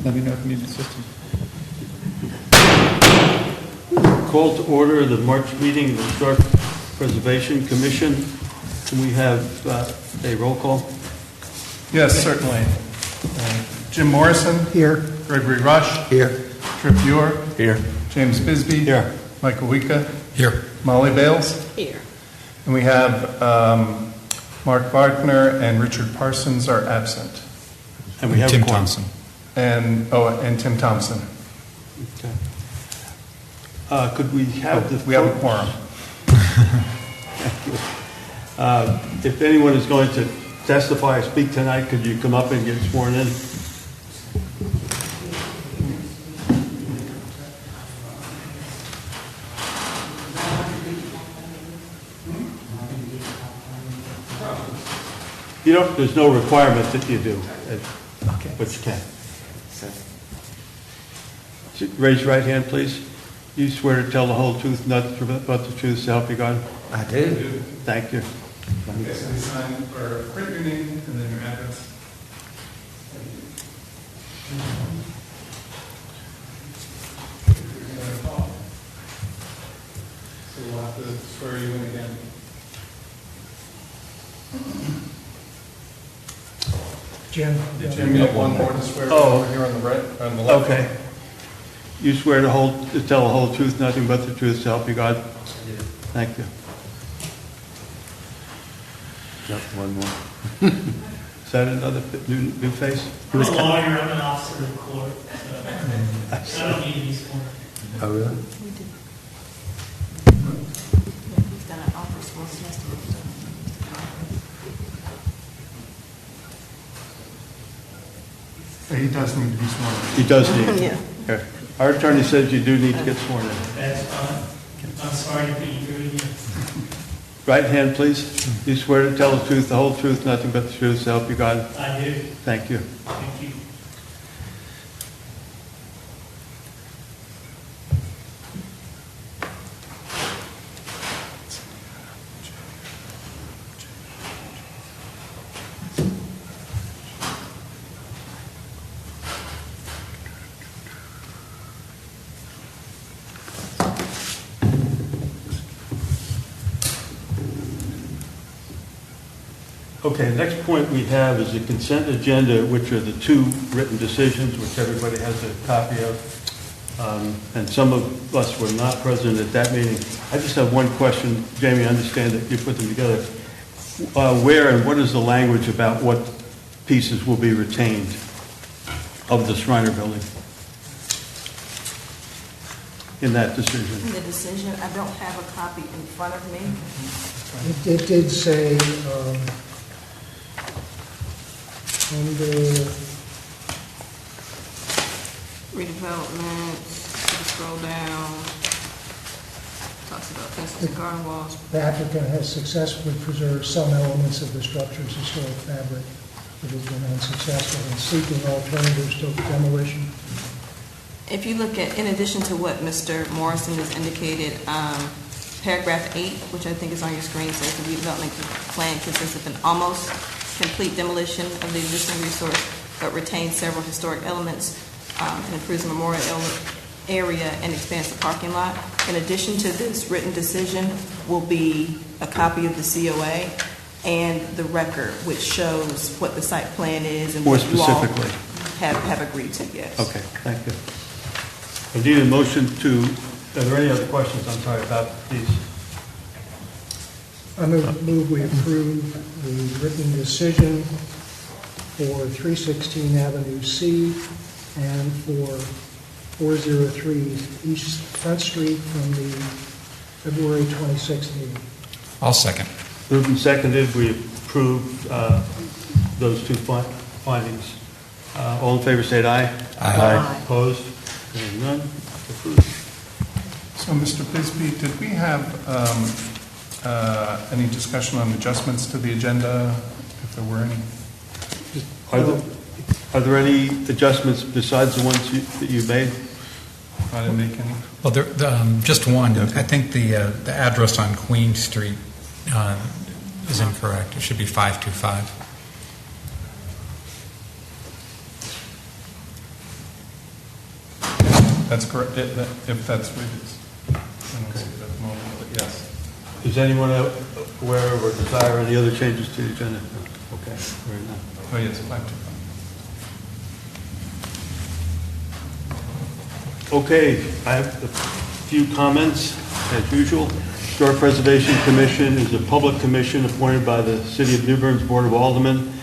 Let me know if you need assistance. Call to order the March meeting of the Historic Preservation Commission. Can we have a roll call? Yes, certainly. Jim Morrison. Here. Gregory Rush. Here. Trip Ure. Here. James Bisbee. Here. Michael Wika. Here. Molly Bales. Here. And we have Mark Bartner and Richard Parsons are absent. And we have Tim a quorum. Thompson. And Tim Thompson. Okay. Could we have We have a quorum. if anyone is going to testify or speak tonight, could you come up and get sworn in? You don't, there's no requirement that you do, but you can. Raise your right hand, please. You swear to tell the whole truth, nothing but the truth, so help you God? I do. Thank you. Okay, so we sign or print your name and then your address. So we'll have to swear you in again. Jim? Jim, you have one more to swear over here on the right, on the left. Okay. You swear to tell the whole truth, nothing but the truth, so help you God? Thank you. Yep, one more. Is that another new face? I'm a lawyer, I'm an officer of the court, so I don't need to be sworn. Oh, really? He's done an office once yesterday. He does need to be sworn in. He does need. Yeah. Okay. Our attorney says you do need to get sworn in. That's fine. I'm sorry to put you through again. Right hand, please. You swear to tell the truth, the whole truth, nothing but the truth, so help you God? I do. Thank you. Thank you. Okay, the next point we have is the consent agenda, which are the two written decisions, which everybody has a copy of. And some of us were not present at that meeting. I just have one question. Jamie, I understand that you put them together. Where and what is the language about what pieces will be retained of the Shriner building in that decision? In the decision, I don't have a copy in front of me. It did say, under Redevelopment, if you scroll down, talks about fences and garden walls. the applicant has successfully preserved some elements of the structure's historic fabric, but has been unsuccessful in seeking alternatives to demolition. If you look at, in addition to what Mr. Morrison has indicated, paragraph 8, which I think is on your screen, says the redevelopment plan consists of an almost complete demolition of the existing resource, but retains several historic elements, and improves the memorial area and expands the parking lot. In addition to this written decision will be a copy of the COA and the record, which shows what the site plan is and More what you all specifically. have agreed to, yes. Okay, thank you. I need a motion to, are there any other questions, I'm sorry, about these? I move we approve the written decision for 316 Avenue C and for 403 East Front Street from the February 26th meeting. I'll second. Moved and seconded, we approve those two findings. All in favor, say aye. Aye. Opposed? Hearing none, approved. So, Mr. Bisbee, did we have any discussion on adjustments to the agenda, if there were any? Are there any adjustments besides the ones that you made? I didn't make any. Well, just one. I think the address on Queen Street is incorrect. It should be 525. That's correct, if that's what it is. I don't see it at the moment, but yes. Is anyone aware of or desire any other changes to the agenda? Okay, very nice. Oh, yes, 525. Okay, I have a few comments, as usual. Historic Preservation Commission is a public commission appointed by the City of New Bern's Board of Aldermen.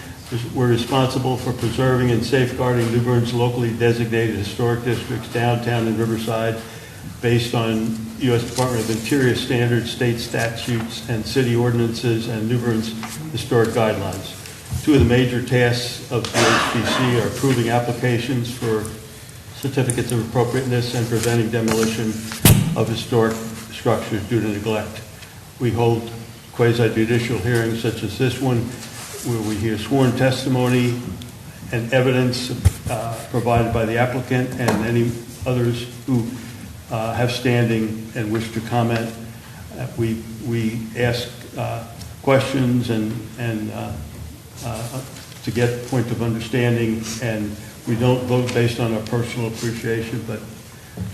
We're responsible for preserving and safeguarding New Bern's locally designated historic districts, downtown and Riverside, based on U.S. Department of Interior standards, state statutes, and city ordinances, and New Bern's historic guidelines. Two of the major tasks of the HPC are approving applications for certificates of appropriateness and preventing demolition of historic structures due to neglect. We hold quasi-judicial hearings such as this one, where we hear sworn testimony and evidence provided by the applicant and any others who have standing and wish to comment. We ask questions and to get point of understanding, and we don't vote based on our personal appreciation, but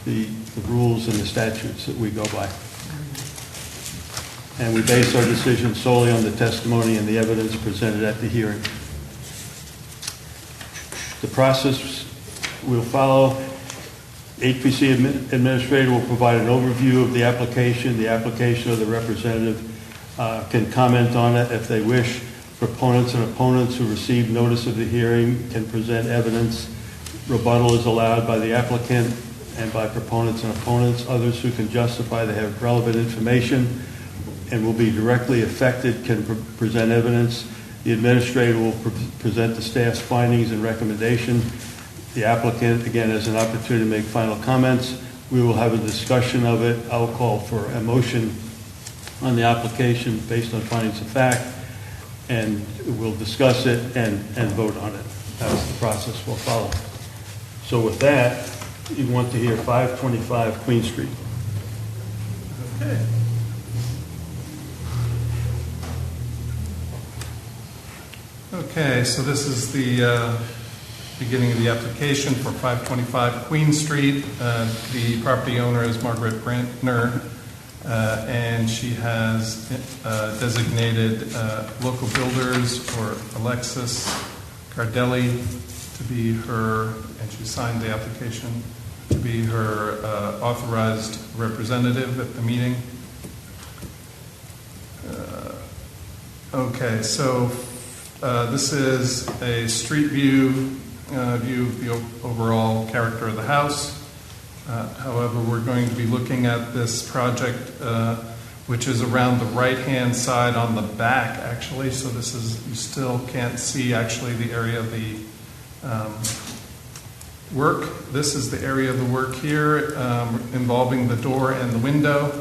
the rules and the statutes that we go by. And we base our decision solely on the testimony and the evidence presented at the hearing. The process we'll follow: HPC administrator will provide an overview of the application. The application of the representative can comment on it if they wish. Proponents and opponents who receive notice of the hearing can present evidence. Rebuttal is allowed by the applicant and by proponents and opponents. Others who can justify they have relevant information and will be directly affected can present evidence. The administrator will present the staff's findings and recommendation. The applicant, again, has an opportunity to make final comments. We will have a discussion of it. I'll call for a motion on the application based on findings of fact, and we'll discuss it and vote on it. That's the process we'll follow. So with that, you want to hear 525 Queen Street. Okay. Okay, so this is the beginning of the application for 525 Queen Street. The property owner is Margaret Brantner, and she has designated local builders or Alexis Cardelli to be her, and she signed the application, to be her authorized representative at the meeting. Okay, so this is a street view of the overall character of the house. However, we're going to be looking at this project, which is around the right-hand side on the back, actually. So this is, you still can't see actually the area of the work. This is the area of the work here, involving the door and the window.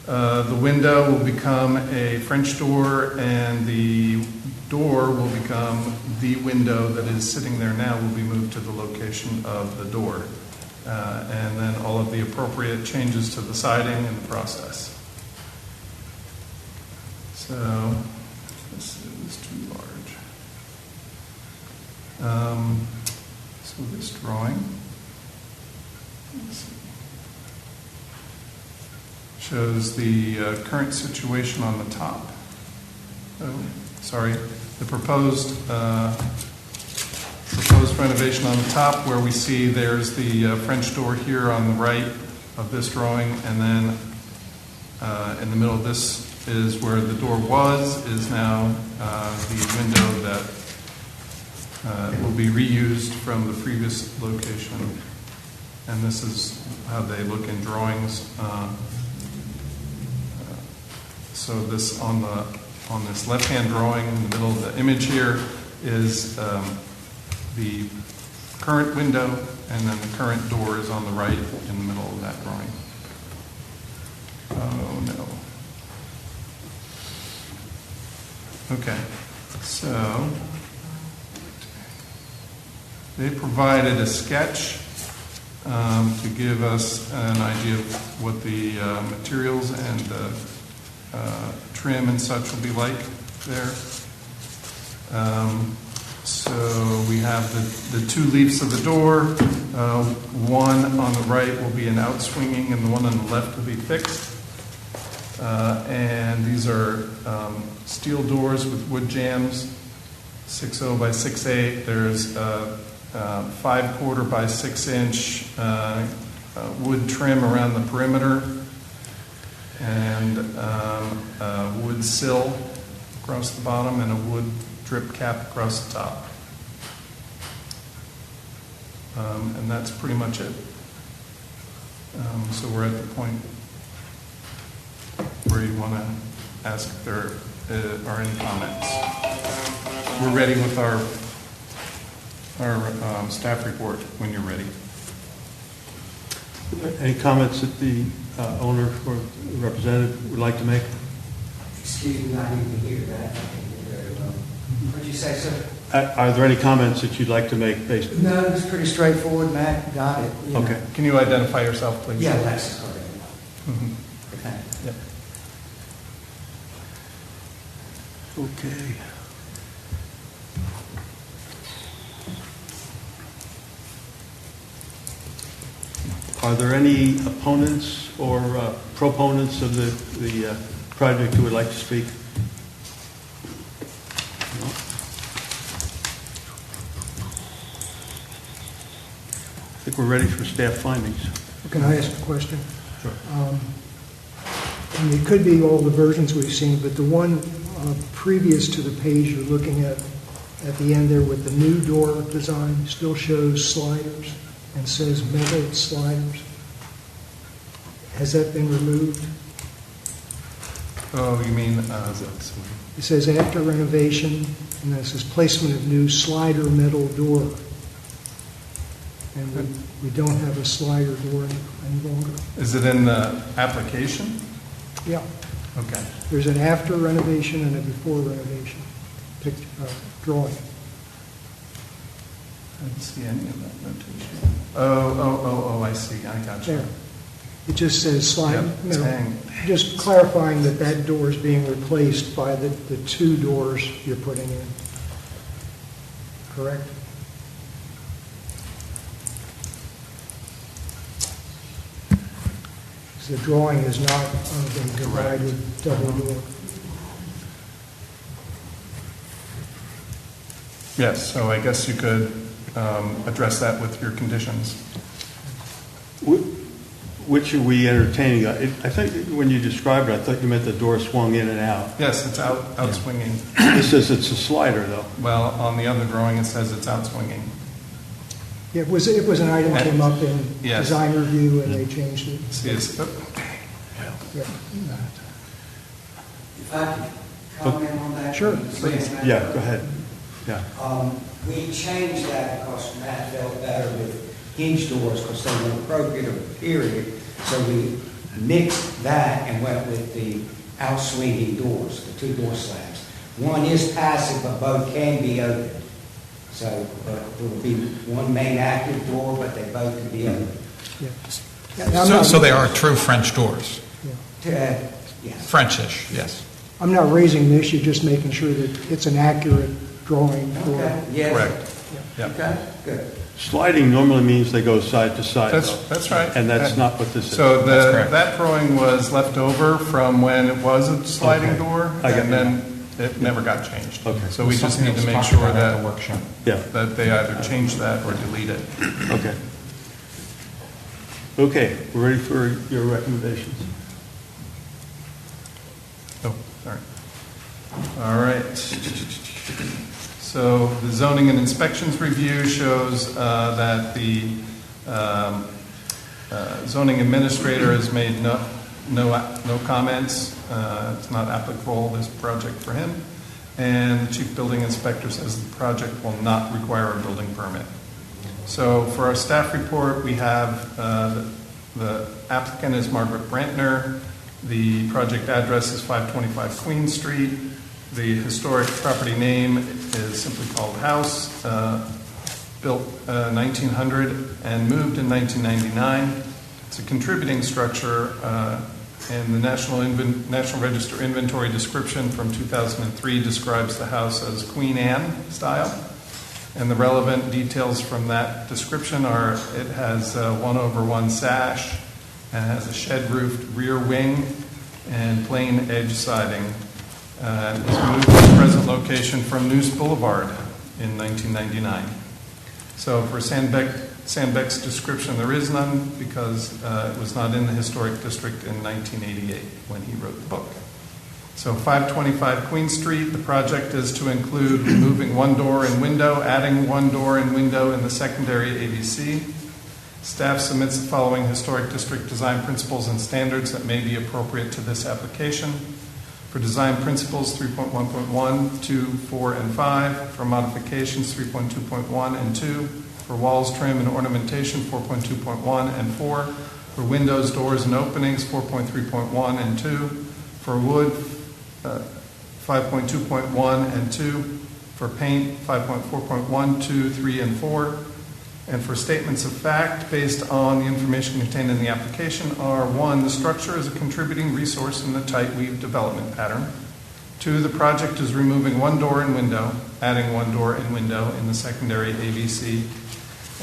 The window will become a French door, and the door will become the window that is sitting there now will be moved to the location of the door. And then all of the appropriate changes to the siding and the process. So this is too large. So this drawing, let's see, shows the current situation on the top. Oh, sorry, the proposed renovation on the top, where we see there's the French door here on the right of this drawing, and then in the middle of this is where the door was, is now the window that will be reused from the previous location. And this is how they look in drawings. So this on this left-hand drawing in the middle of the image here is the current window, and then the current door is on the right in the middle of that drawing. Oh no. Okay, so they provided a sketch to give us an idea of what the materials and trim and such will be like there. So we have the two leaves of the door. One on the right will be an outswinging, and the one on the left will be fixed. And these are steel doors with wood jambs, 6.0 by 6.8. There's 5/4 by 6-inch wood trim around the perimeter, and a wood sill across the bottom, and a wood drip cap across the top. And that's pretty much it. So we're at the point where you want to ask if there are any comments. We're ready with our staff report when you're ready. Any comments that the owner or representative would like to make? Excuse me, I didn't hear that. Very well. What'd you say, sir? Are there any comments that you'd like to make based? No, it's pretty straightforward, Matt. Got it. You know. Okay. Can you identify yourself, please? Yeah, Alexis already. Mhm. Okay. Yep. Okay. Are there any opponents or proponents of the project who would like to speak? No? I think we're ready for staff findings. Can I ask a question? Sure. And it could be all the versions we've seen, but the one previous to the page you're looking at the end there with the new door design still shows sliders and says metal sliders. Has that been removed? Oh, you mean, It says after renovation, and then it says placement of new slider metal door. And we don't have a slider door any longer. is it in the application? Yeah, Okay. there's an after renovation and a before renovation drawing. I didn't see any of that notation. Oh, I see. I got you. There. It just says slide, Yep, it's hanging. just clarifying that that door is being replaced by the two doors you're putting in. Correct? The drawing is not of a divided double door. Yes, so I guess you could address that with your conditions. Which are we entertaining? I think when you described it, I thought you meant the door swung in and out. Yes, it's out swinging. This says it's a slider, though. Well, on the other drawing, it says it's out swinging. It was an item that came up in Yes. design review and they changed it. See, it's, Yeah. If I could comment on that? Sure, please. Yeah, go ahead. Yeah. We changed that because Matt felt better with hinge doors because they were appropriate, period. So we mixed that and went with the out-swinging doors, the two door slabs. One is passive, but both can be opened. So there will be one main active door, but they both can be opened. Yeah. So they are true French doors, Yes. Frenchish, yes. I'm not raising the issue, just making sure that it's an accurate drawing for. Okay. Yes. correct. Yep. Okay, good. Sliding normally means they go side to side. though. That's right. And that's not what this is. So That's correct. that drawing was left over from when it was a sliding Okay. door, I got and you. then it never got changed. Okay. So we just Something need that to was make talked sure about at the that, workshop. Yeah, that they either change that or delete it. okay. Okay, we're ready for your recommendations. Oh, sorry. All right. So the zoning and inspections review shows that the zoning administrator has made no comments. It's not applicable, this project for him. And the chief building inspector says the project will not require a building permit. So for our staff report, we have the applicant is Margaret Brantner. The project address is 525 Queen Street. The historic property name is simply called House, built 1900 and moved in 1999. It's a contributing structure, and the National Register inventory description from 2003 describes the house as Queen Anne style. And the relevant details from that description are it has a 1/1 sash and has a shed-roofed rear wing and plain edge siding. It was moved to its present location from Noose Boulevard in 1999. So for Sandbeck's description, there is none because it was not in the historic district in 1988 when he wrote the book. So 525 Queen Street, the project is to include removing one door and window, adding one door and window in the secondary AVC. Staff submits the following historic district design principles and standards that may be appropriate to this application. For design principles 3.1.1, 2, 4, and 5. For modifications 3.2.1 and 2. For walls, trim, and ornamentation 4.2.1 and 4. For windows, doors, and openings 4.3.1 and 2. For wood 5.2.1 and 2. For paint 5.4.1, 2, 3, and 4. And for statements of fact based on the information contained in the application are 1, the structure is a contributing resource in the tight weave development pattern. 2, the project is removing one door and window, adding one door and window in the secondary AVC.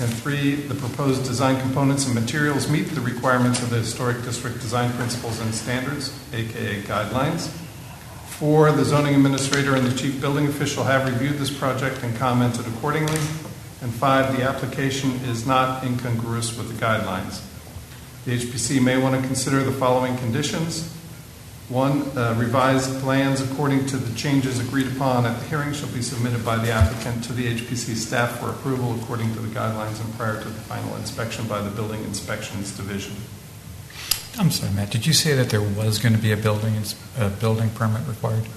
And 3, the proposed design components and materials meet the requirements of the historic district design principles and standards, aka guidelines. 4, the zoning administrator and the chief building official have reviewed this project and commented accordingly. And 5, the application is not incongruous with the guidelines. The HPC may want to consider the following conditions. 1, revised plans according to the changes agreed upon at the hearing shall be submitted by the applicant to the HPC staff for approval according to the guidelines and prior to the final inspection by the Building Inspections Division. I'm sorry, Matt, did you say that there was going to be a building permit required?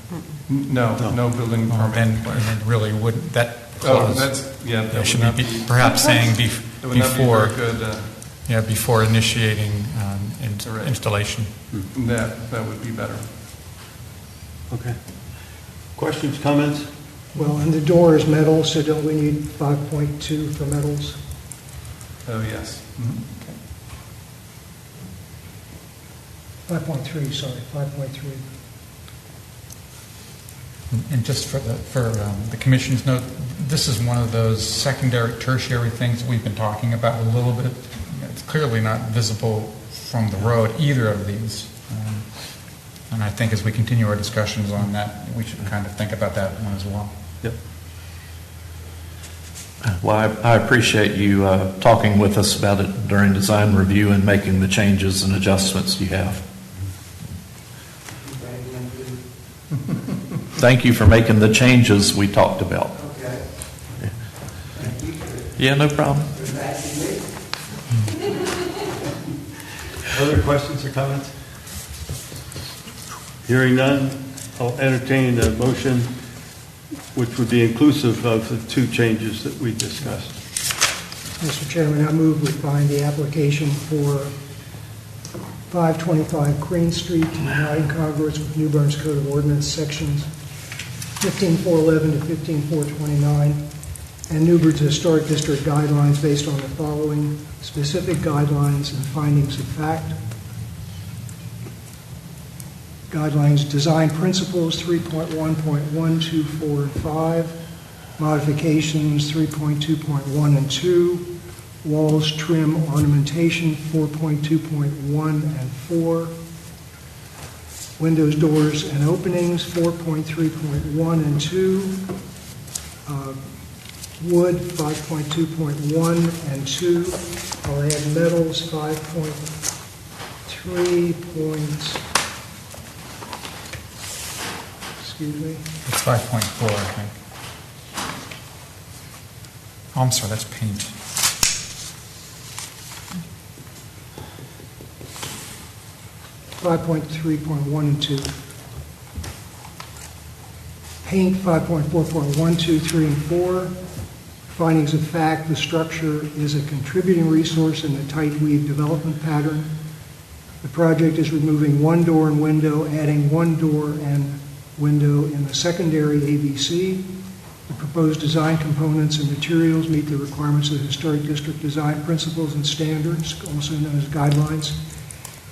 No building Well, permit then required. it really wouldn't, that Oh, clause. that That should would not be be, perhaps saying that would not be before, very good. before initiating Correct. installation. That would be better. Okay. Questions, comments? Well, and the door is metal, so don't we need 5.2 for metals? Oh, yes. Mm-hmm. Okay. 5.3, sorry, 5.3. And just for the commission's note, this is one of those secondary, tertiary things we've been talking about a little bit. It's clearly not visible from the road, either of these. And I think as we continue our discussions on that, we should kind of think about that one as well. Yep. Well, I appreciate you talking with us about it during design review and making the changes and adjustments you have. Thank you for making the changes we talked about. Okay. Thank you. Yeah, no problem. Other questions or comments? Hearing none, I'll entertain a motion which would be inclusive of the 2 changes that we discussed. Mr. Chairman, I move we find the application for 525 Queen Street to be not incongruous with New Bern's Code of Ordinance sections 15411 to 15429 and New Bern's Historic District guidelines based on the following specific guidelines and findings of fact. Guidelines, design principles 3.1.1, 2, 4, and 5. Modifications 3.2.1 and 2. Walls, trim, ornamentation 4.2.1 and 4. Windows, doors, and openings 4.3.1 and 2. Wood 5.2.1 and 2. I'll add metals 5.3. Excuse me. It's 5.4, I think. Oh, I'm sorry, that's paint. .3.1 and 2. Paint 5.4.1, 2, 3, and 4. Findings of fact, the structure is a contributing resource in the tight weave development pattern. The project is removing one door and window, adding one door and window in the secondary AVC. The proposed design components and materials meet the requirements of the Historic District Design Principles and Standards, also known as guidelines.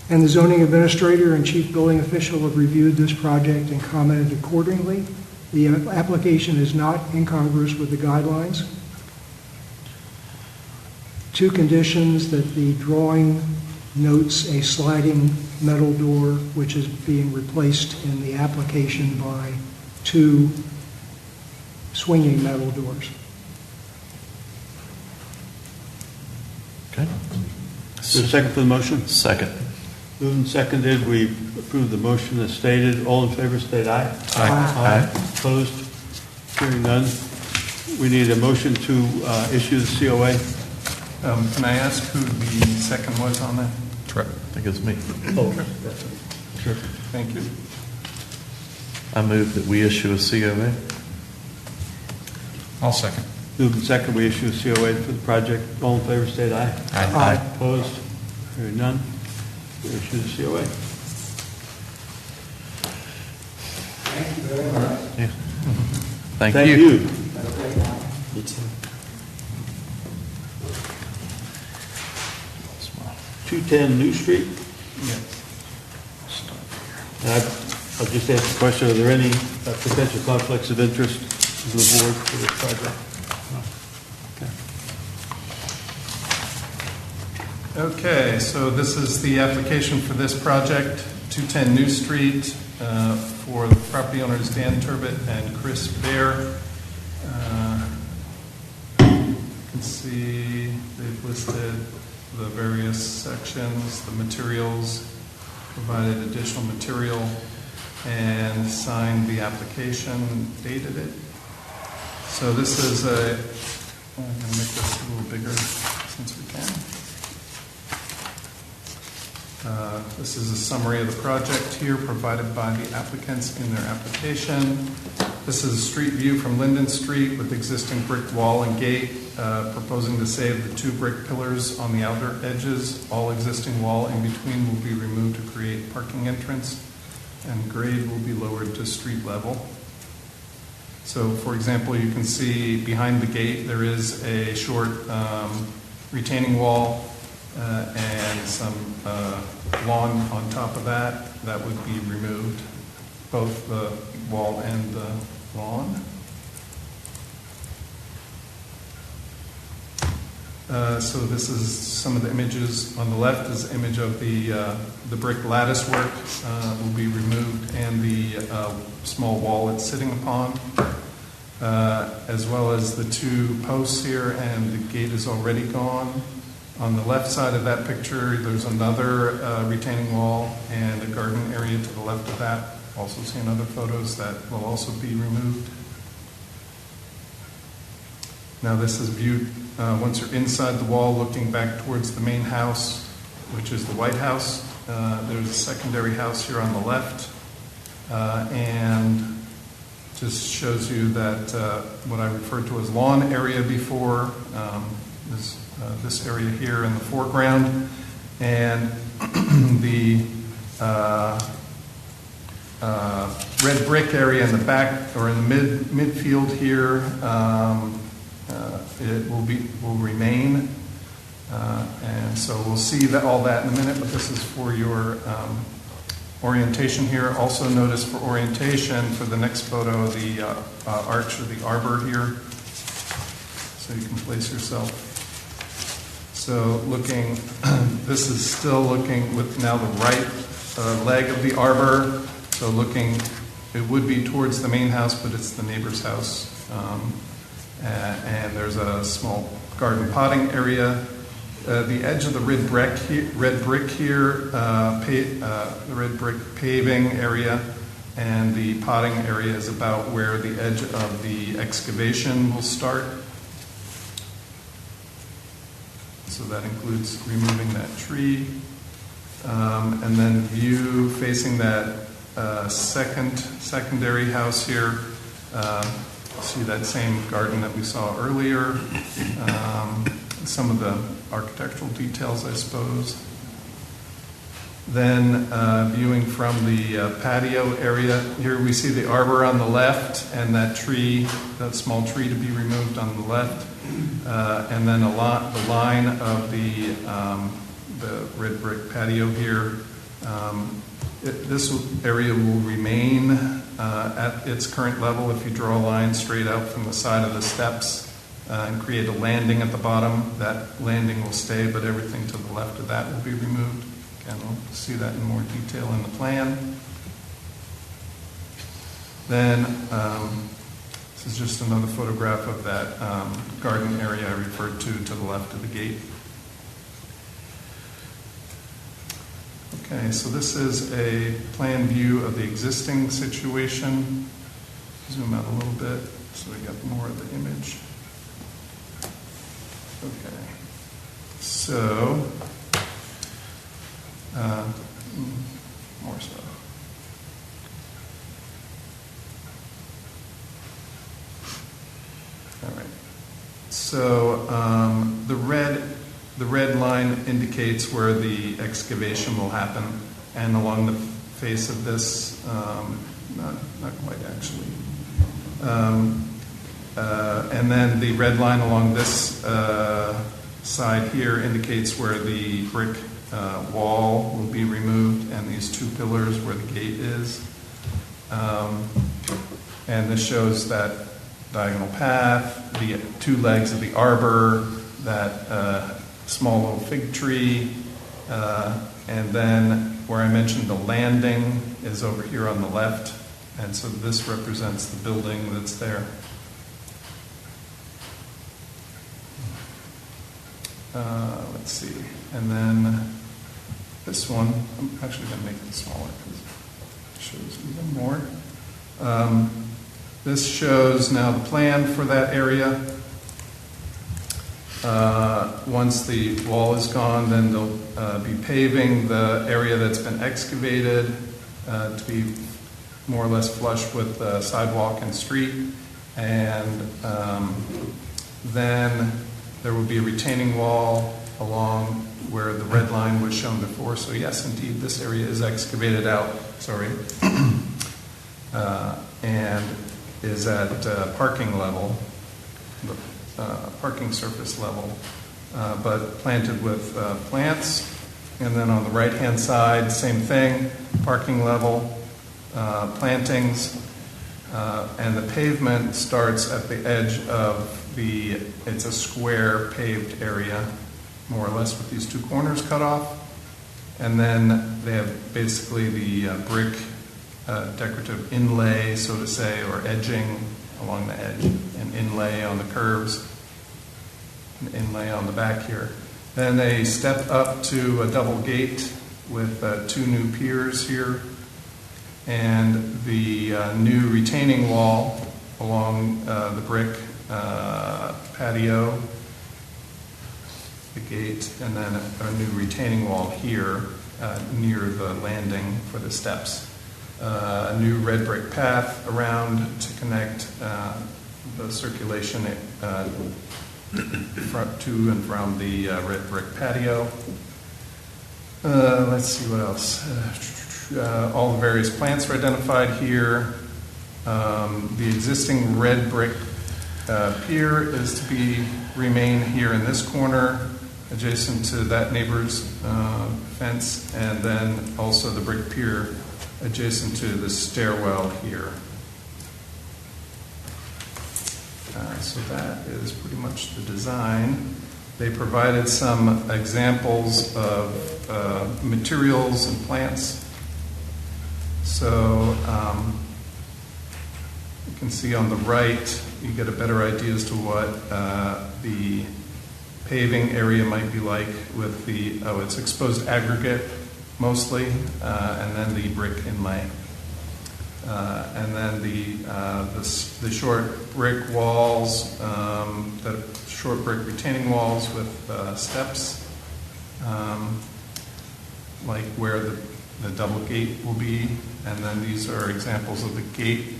And the zoning administrator and chief building official have reviewed this project and commented accordingly. The application is not incongruous with the guidelines. two conditions: that the drawing notes a sliding metal door, which is being replaced in the application by two swinging metal doors. Okay. Is there a second for the motion? Second. Moved and seconded, we approve the motion as stated. All in favor, state aye. Aye. Opposed? Hearing none. We need a motion to issue the COA. Can I ask who the second was on that? I think it's me. Oh, sure. Thank you. I move that we issue a COA. I'll second. Moved and seconded, we issue a COA for the project. All in favor, state aye. Aye. Opposed? Hearing none. We issue the COA. Thank you very much. Yeah. Thank Thank you. you. Have a great night. You too. 210 New Street. Yes. And I'll just ask the question, are there any potential conflicts of interest to the board for this project? Okay, so this is the application for this project, 210 New Street, for the property owners Dan Turbot and Chris Bear. You can see they've listed the various sections, the materials, provided additional material, and signed the application, dated it. So this is I'm going to make this a little bigger since we can. This is a summary of the project here provided by the applicants in their application. This is a street view from Linden Street with existing brick wall and gate, proposing to save the two brick pillars on the outer edges. All existing wall in between will be removed to create parking entrance, and grade will be lowered to street level. So, for example, you can see behind the gate there is a short retaining wall and some lawn on top of that. That would be removed, both the wall and the lawn. So this is some of the images. On the left is an image of the brick lattice work will be removed, and the small wall it's sitting upon, as well as the two posts here, and the gate is already gone. On the left side of that picture, there's another retaining wall and a garden area to the left of that. Also see in other photos that will also be removed. Now this is viewed once you're inside the wall looking back towards the main house, which is the White House. There's a secondary house here on the left, and just shows you that what I referred to as lawn area before is this area here in the foreground, and the red brick area in the back or in the midfield here. It will remain, and so we'll see that all that in a minute. But this is for your orientation here. Also, notice for orientation for the next photo the arch or the arbor here, so you can place yourself. So looking, this is still looking with now the right leg of the arbor. So looking, it would be towards the main house, but it's the neighbor's house. And there's a small garden potting area. The edge of the red brick here, the red brick paving area, and the potting area is about where the edge of the excavation will start. So that includes removing that tree. And then view facing that secondary house here. See that same garden that we saw earlier. Some of the architectural details, I suppose. Then viewing from the patio area, here we see the arbor on the left and that tree, that small tree to be removed on the left. And then the line of the red brick patio here. This area will remain at its current level if you draw a line straight out from the side of the steps and create a landing at the bottom. That landing will stay, but everything to the left of that will be removed. Again, we'll see that in more detail in the plan. Then, this is just another photograph of that garden area I referred to the left of the gate. Okay, so this is a plan view of the existing situation. Zoom out a little bit so we get more of the image. Okay, so more stuff. All right. So the red line indicates where the excavation will happen, and along the face of this, not quite actually. And then the red line along this side here indicates where the brick wall will be removed, and these two pillars where the gate is. And this shows that diagonal path, the two legs of the arbor, that small little fig tree, and then where I mentioned the landing is over here on the left, and so this represents the building that's there. Let's see, and then this one, I'm actually going to make it smaller because it shows even more. This shows now the plan for that area. Once the wall is gone, then they'll be paving the area that's been excavated to be more or less flush with the sidewalk and street. And then there will be a retaining wall along where the red line was shown before. So yes, indeed, this area is excavated out, and is at parking level, parking surface level, but planted with plants. And then on the right-hand side, same thing, parking level, plantings, and the pavement starts at the edge of it's a square paved area, more or less, with these two corners cut off. And then they have basically the brick decorative inlay, so to say, or edging along the edge, and inlay on the curves, and inlay on the back here. Then they step up to a double gate with two new piers here, and the new retaining wall along the brick patio, the gate, and then a new retaining wall here near the landing for the steps. A new red brick path around to connect the circulation to and from the red brick patio. Let's see what else. All the various plants are identified here. The existing red brick pier is to remain here in this corner, adjacent to that neighbor's fence, and then also the brick pier adjacent to the stairwell here. So that is pretty much the design. They provided some examples of materials and plants. So you can see on the right, you get a better idea as to what the paving area might be like with it's exposed aggregate mostly, and then the brick inlay. And then the short brick walls, the short brick retaining walls with steps, like where the double gate will be. And then these are examples of the gate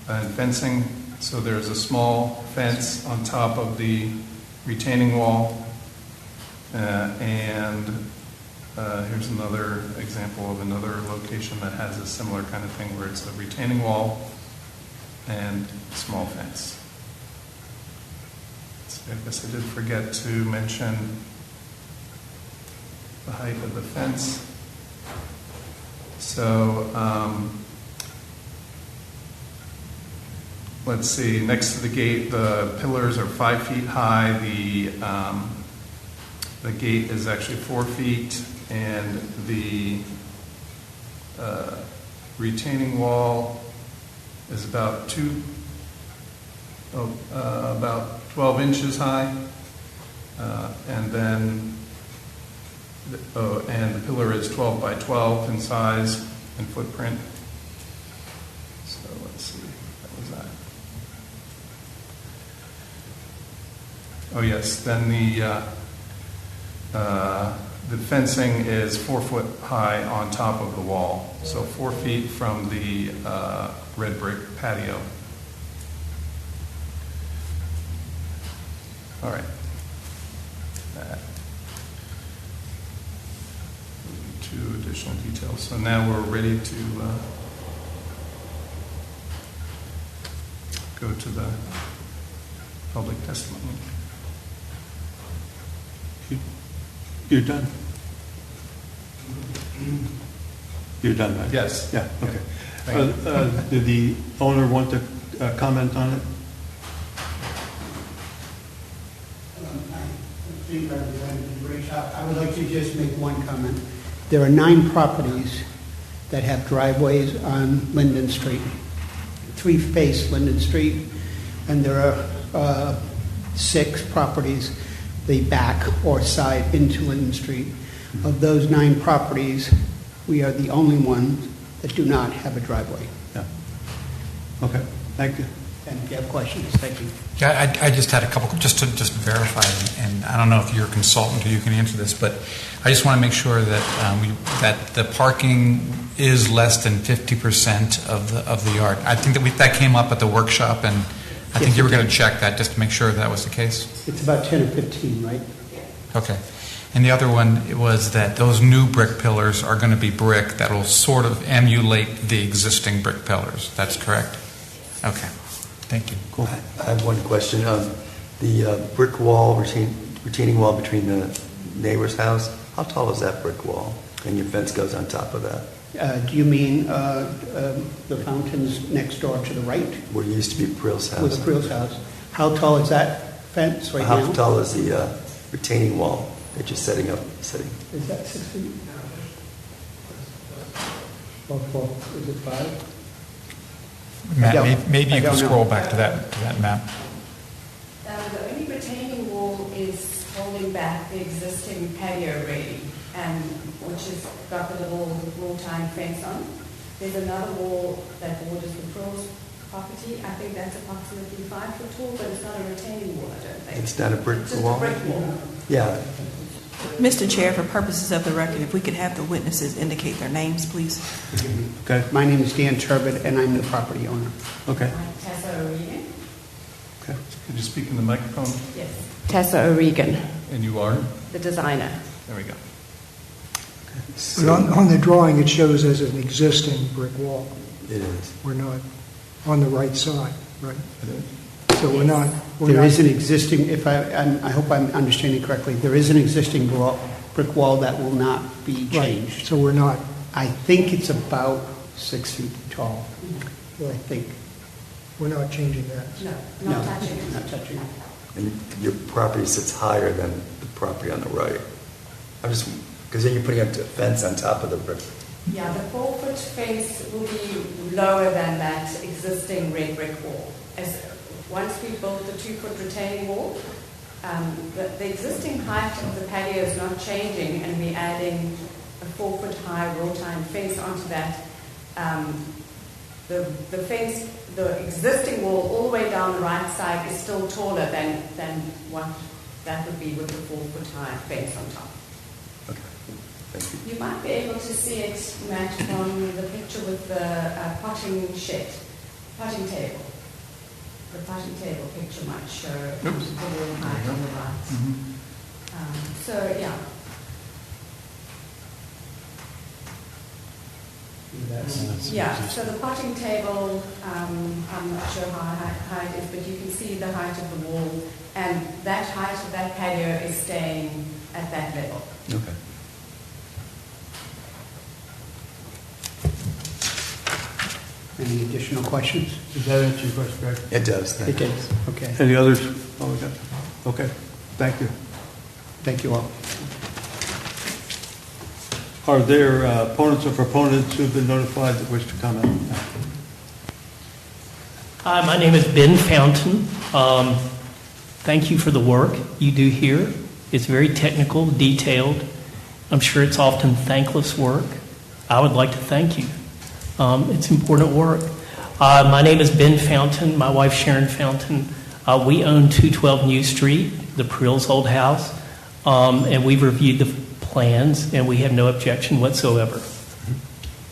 and fencing. So there's a small fence on top of the retaining wall, and here's another example of another location that has a similar kind of thing where it's a retaining wall and a small fence. So I guess I did forget to mention the height of the fence. So let's see, next to the gate, the pillars are 5 feet high. The gate is actually 4 feet, and the retaining wall is about 12 inches high, and then and the pillar is 12 by 12 in size and footprint. So let's see, that was that. Oh yes, then the fencing is 4 foot high on top of the wall, so 4 feet from the red brick patio. All right. That. 2 additional details. So now we're ready to go to the public testimony. You're done? You're done, right? Yes. Yeah, okay. Thank Did the owner want to comment on it? I would like to just make one comment. There are 9 properties that have driveways on Linden Street. 3 face Linden Street, and there are 6 properties the back or side into Linden Street. Of those 9 properties, we are the only ones that do not have a driveway. Yeah. Okay, thank you. And if you have questions, thank you. Yeah, I just had a couple, just to verify, and I don't know if you're a consultant or you can answer this, but I just want to make sure that that the parking is less than 50% of the yard. I think that came up at the workshop, and I think you were going to check that just to make sure that was the case. It's about 10 or 15, right? Okay. And the other one was that those new brick pillars are going to be brick that will sort of emulate the existing brick pillars. That's correct? Okay. Thank you. Cool. I have one question. The brick wall, retaining wall between the neighbor's house, how tall is that brick wall? And your fence goes on top of that? Do you mean the fountains next door to the right? Where it used to be Prill's house. With the Prill's house. How tall is that fence right now? How tall is the retaining wall that you're setting up? Is that 6 feet? Or 4? Is it 5? Matt, maybe you can scroll back to that map. The only retaining wall is holding back the existing patio railing, which has got the little wall-tying fence on. There's another wall that borders the Pearl's property. I think that's approximately 5 foot tall, but it's not a retaining wall, I don't think. It's not a brick It's just wall? a brick wall. Yeah. Mr. Chair, for purposes of the record, if we could have the witnesses indicate their names, please. Okay. My name is Dan Turbid, and I'm the property owner. Okay. Tessa O'Regan? Okay. Could you speak in the microphone? Yes. Tessa O'Regan, And you are? the designer. There we go. But on the drawing, it shows as an existing brick wall. It is. We're not on the right side, right? So we're not. There is an existing, I hope I'm understanding correctly, there is an existing brick wall that will not be changed. Right. So we're not. I think it's about 6 feet tall. I think. We're not changing that. No, not touching it. Not touching it. And your property sits higher than the property on the right. Because then you're putting a fence on top of the brick. Yeah, the 4-foot fence will be lower than that existing red brick wall. Once we built the 2-foot retaining wall, the existing height of the patio is not changing, and we're adding a 4-foot high roll-time fence onto that. The fence, the existing wall all the way down the right side is still taller than what that would be with the 4-foot high fence on top. Okay. Thank you. You might be able to see it, Matt, from the picture with the potting table. The potting table picture might show the wall height on the right. So, yeah. Yeah, so the potting table, I'm not sure how high it is, but you can see the height of the wall, and that height of that patio is staying at that level. Okay. Any additional questions? Does that answer your question, Greg? It does, thank It you. is, okay. Any others? Oh, we got, okay, thank you. Thank you all. Are there opponents or proponents who've been notified that wish to comment? Hi, my name is Ben Fountain. Thank you for the work you do here. It's very technical, detailed. I'm sure it's often thankless work. I would like to thank you. It's important work. My name is Ben Fountain. My wife Sharon Fountain. We own 212 New Street, the Prills' old house, and we've reviewed the plans, and we have no objection whatsoever.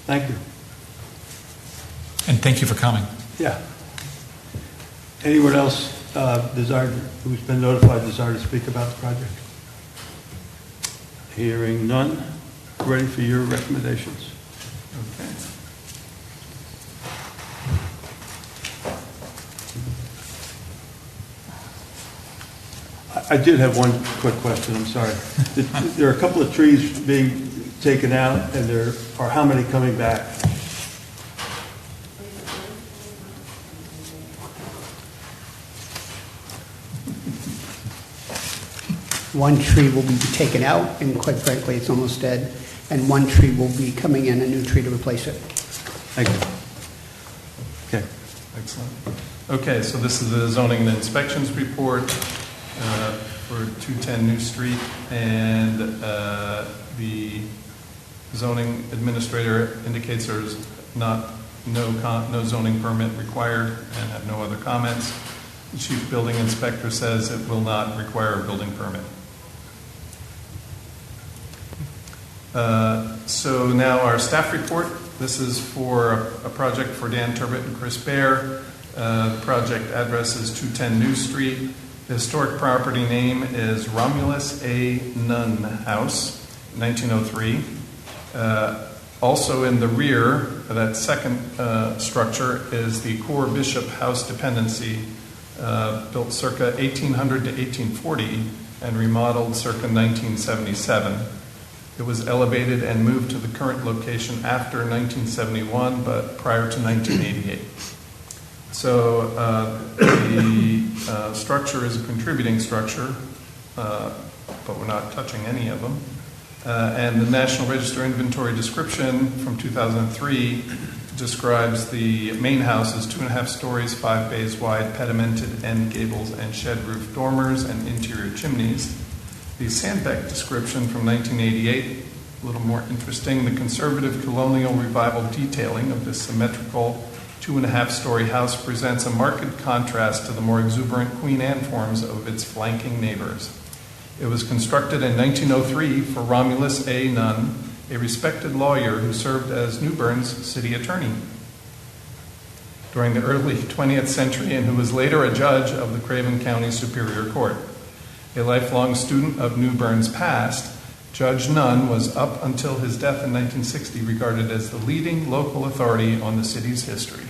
Thank you. And thank you for coming. Yeah. Anyone else who's been notified desire to speak about the project? Hearing none. Ready for your recommendations. Okay. I did have one quick question, I'm sorry. There are a couple of trees being taken out, and there are how many coming back? One tree will be taken out, and quite frankly, it's almost dead, and one tree will be coming in, a new tree to replace it. Thank you. Okay. Excellent. Okay, so this is the zoning and inspections report for 210 New Street, and the zoning administrator indicates there's no zoning permit required and have no other comments. The chief building inspector says it will not require a building permit. So now our staff report. This is for a project for Dan Turbot and Chris Baer. The project address is 210 New Street. The historic property name is Romulus A. Nunn House, 1903. Also in the rear, that second structure is the Core Bishop House dependency, built circa 1800 to 1840 and remodeled circa 1977. It was elevated and moved to the current location after 1971, but prior to 1988. So the structure is a contributing structure, but we're not touching any of them. And the National Register inventory description from 2003 describes the main house as 2.5 stories, 5 bays wide, pedimented end gables and shed roof dormers and interior chimneys. The Sandbeck description from 1988, a little more interesting, the conservative colonial revival detailing of this symmetrical 2.5-story house presents a marked contrast to the more exuberant Queen Anne forms of its flanking neighbors. It was constructed in 1903 for Romulus A. Nunn, a respected lawyer who served as New Bern's city attorney during the early 20th century and who was later a judge of the Craven County Superior Court. A lifelong student of New Bern's past, Judge Nunn was up until his death in 1960 regarded as the leading local authority on the city's history.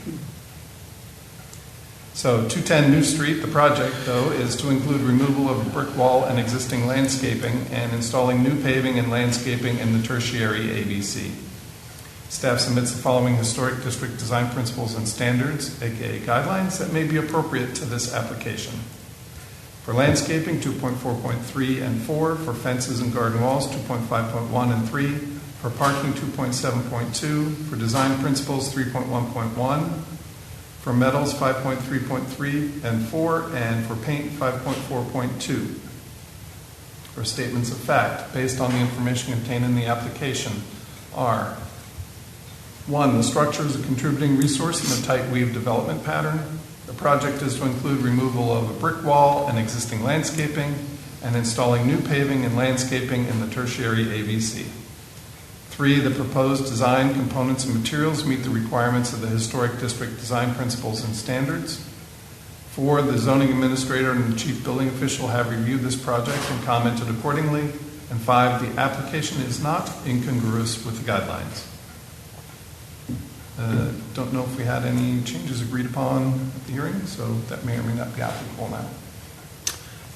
So 210 New Street, the project, though, is to include removal of a brick wall and existing landscaping and installing new paving and landscaping in the Tertiary AVC. Staff submits the following historic district design principles and standards, aka guidelines, that may be appropriate to this application. For landscaping, 2.4.3 and 4. For fences and garden walls, 2.5.1 and 3. For parking, 2.7.2. For design principles, 3.1.1. For metals, 5.3.3 and 4. And for paint, 5.4.2. For statements of fact, based on the information contained in the application, are 1. The structure is a contributing resource in the tight weave development pattern. The project is to include removal of a brick wall and existing landscaping and installing new paving and landscaping in the Tertiary AVC. 3. The proposed design, components, and materials meet the requirements of the Historic District Design Principles and Standards. 4. The zoning administrator and the chief building official have reviewed this project and commented accordingly. And 5. The application is not incongruous with the guidelines. Don't know if we had any changes agreed upon at the hearing, so that may or may not be applicable now.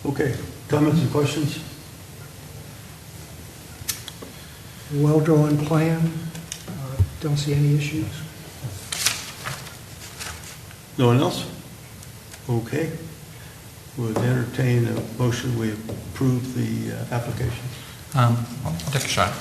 Okay, comments and questions? Well-drawn plan, don't see any issues. No one else? Okay. Would entertain a motion, we approve the application. I'll take a shot.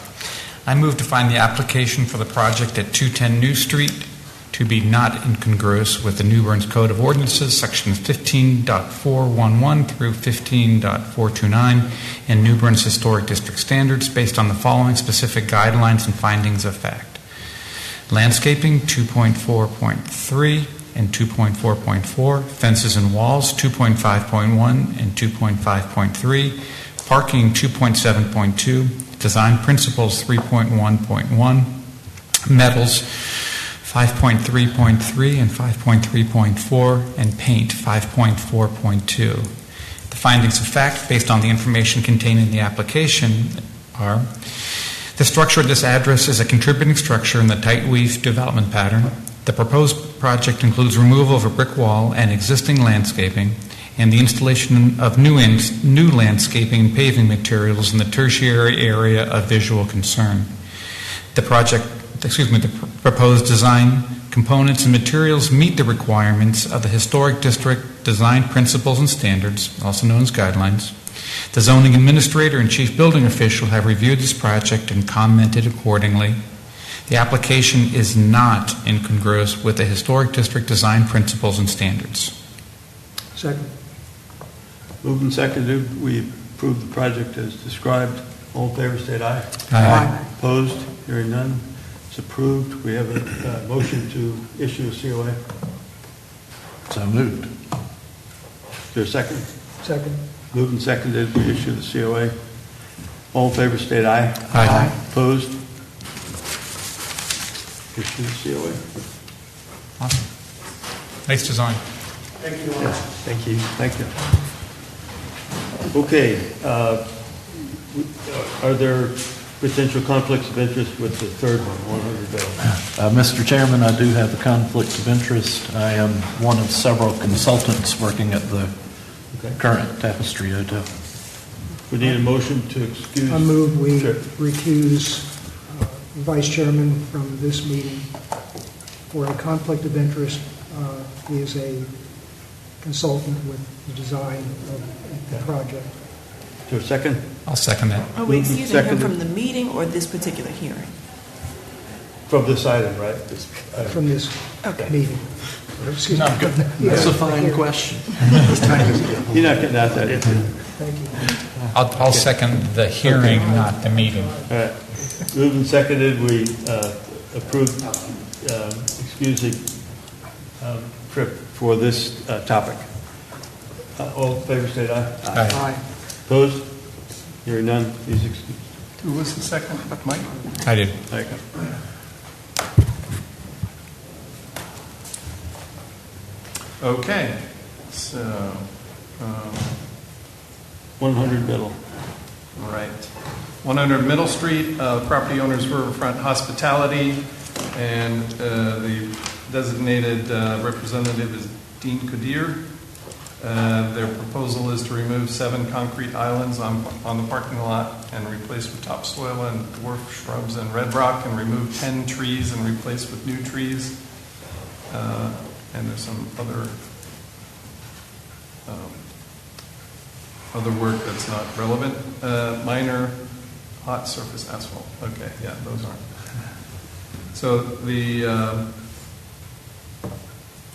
I move to find the application for the project at 210 New Street to be not incongruous with the New Bern's Code of Ordinances, sections 15.411 through 15.429, and New Bern's Historic District standards based on the following specific guidelines and findings of fact. Landscaping, 2.4.3 and 2.4.4, fences and walls, 2.5.1 and 2.5.3, parking, 2.7.2, design principles, 3.1.1, metals, 5.3.3 and 5.3.4, and paint, 5.4.2. The findings of fact, based on the information contained in the application, are: the structure at this address is a contributing structure in the tight weave development pattern. The proposed project includes removal of a brick wall and existing landscaping, and the installation of new landscaping and paving materials in the tertiary area of visual concern. The proposed design components and materials meet the requirements of the Historic District Design Principles and Standards, also known as guidelines. The zoning administrator and chief building official have reviewed this project and commented accordingly. The application is not incongruous with the Historic District Design Principles and Standards. Second. Moved and seconded, we approve the project as described. All in favor, state aye. Aye. Opposed? Hearing none. It's approved. We have a motion to issue a COA. So moved. Is there a second? Second. Moved and seconded, we issue the COA. All in favor, state aye. Aye. Opposed? Issue the COA. Awesome. Nice design. Thank you. Thank you. Thank you. Okay. Are there potential conflicts of interest with the third one, 100 Bell? Mr. Chairman, I do have a conflict of interest. I am one of several consultants working at the current Tapestry Hotel. We need a motion to excuse. I move we Sure. recuse Vice Chairman from this meeting for a conflict of interest. He is a consultant with the design of the project. Is there a second? I'll second that. Are we Moved and excusing him seconded. from the meeting or this particular hearing? From this item, right? This item. From this Okay. meeting. Excuse me. That's a fine question. You're not getting out that. Thank you. I'll second the hearing, not the meeting. All right. Moved and seconded, we approve excusing Tripp for this topic. All in favor, state aye. Aye. Opposed? Hearing none, please excuse. Who was the second? Mike? I did. Thank you. Okay, so, 100 Middle. all right. 100 Middle Street, property owners Riverfront Hospitality, and the designated representative is Dean Kadir. Their proposal is to remove 7 concrete islands on the parking lot and replace with topsoil and dwarf shrubs and red rock, and remove 10 trees and replace with new trees. And there's some other work that's not relevant. Minor hot surface asphalt. Okay, yeah, those aren't. So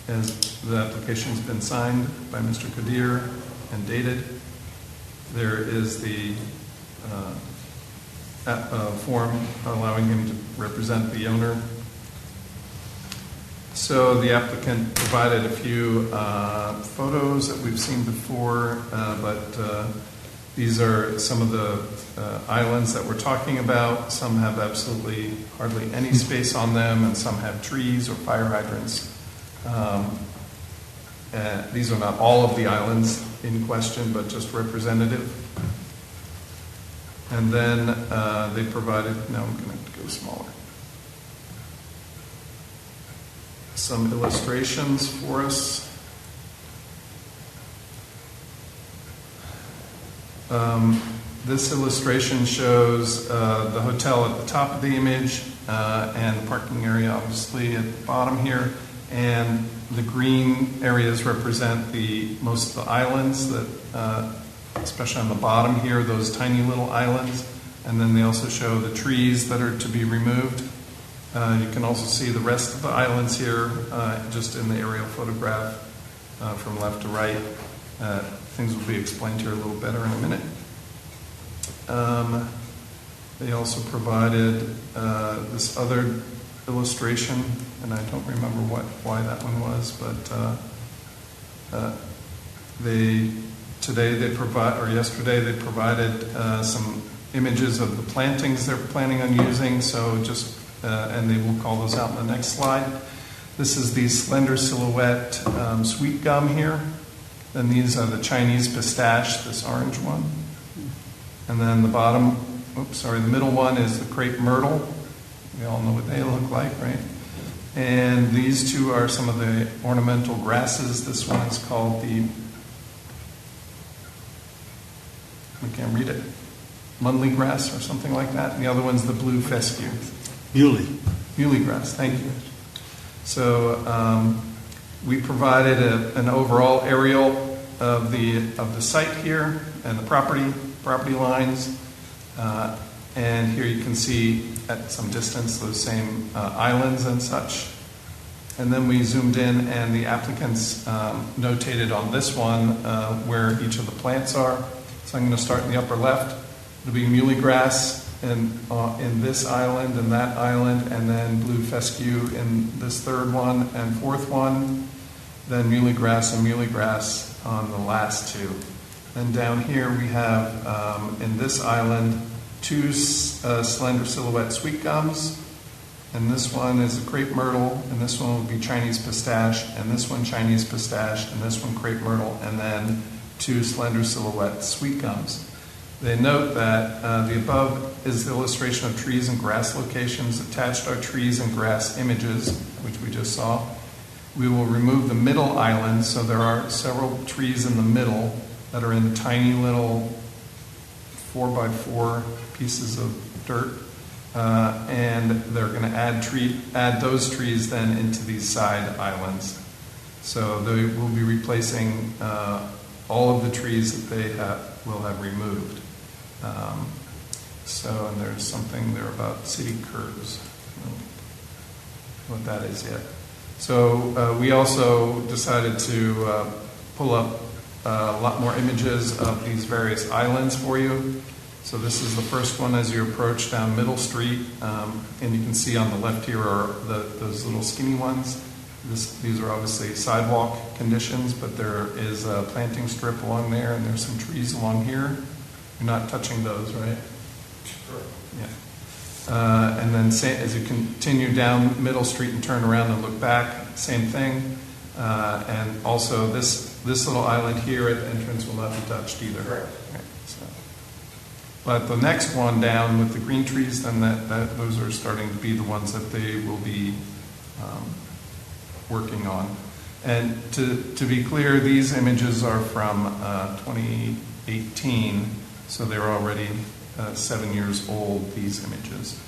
as the application's been signed by Mr. Kadir and dated, there is the form allowing him to represent the owner. So the applicant provided a few photos that we've seen before, but these are some of the islands that we're talking about. Some have absolutely hardly any space on them, and some have trees or fire hydrants. These are not all of the islands in question, but just representative. And then they provided, now I'm going to go smaller, some illustrations for us. This illustration shows the hotel at the top of the image and the parking area obviously at the bottom here. And The green areas represent most of the islands that, especially on the bottom here, those tiny little islands. And then they also show the trees that are to be removed. You can also see the rest of the islands here, just in the aerial photograph from left to right. Things will be explained here a little better in a minute. They also provided this other illustration, and I don't remember why that one was, but yesterday they provided some images of the plantings they're planning on using. So just and they will call those out in the next slide. This is the slender silhouette sweet gum here. Then these are the Chinese pistache, this orange one. And then the middle one is the crepe myrtle. We all know what they look like, right? And these two are some of the ornamental grasses. This one is called I can't read it, Mundley grass or something like that. And the other one's the blue fescue. Muley grass, thank you. So we provided an overall aerial of the site here and the property lines. And here you can see at some distance those same islands and such. And then we zoomed in, and the applicants notated on this one where each of the plants are. So I'm going to start in the upper left. It'll be muley grass in this island and that island, and then blue fescue in this third one and fourth one. Then muley grass and muley grass on the last two. And down here we have, in this island, two slender silhouette sweet gums. And this one is a crepe myrtle, and this one will be Chinese pistache, and this one Chinese pistache, and this one crepe myrtle, and then two slender silhouette sweet gums. They note that the above is the illustration of trees and grass locations. Attached are trees and grass images, which we just saw. We will remove the middle island, so there are several trees in the middle that are in tiny little 4x4 pieces of dirt, and they're going to add those trees then into these side islands. So they will be replacing all of the trees that they will have removed. And there's something there about city curbs. I don't know what that is yet. So we also decided to pull up a lot more images of these various islands for you. So this is the first one as you approach down Middle Street, and you can see on the left here are those little skinny ones. These are obviously sidewalk conditions, but there is a planting strip along there, and there's some trees along here. You're not touching those, right? Sure. Yeah. And then as you continue down Middle Street and turn around and look back, same thing. And also this little island here at the entrance will not be touched either. Right. So. But the next one down with the green trees, then those are starting to be the ones that they will be working on. And to be clear, these images are from 2018, so they're already 7 years old, these images.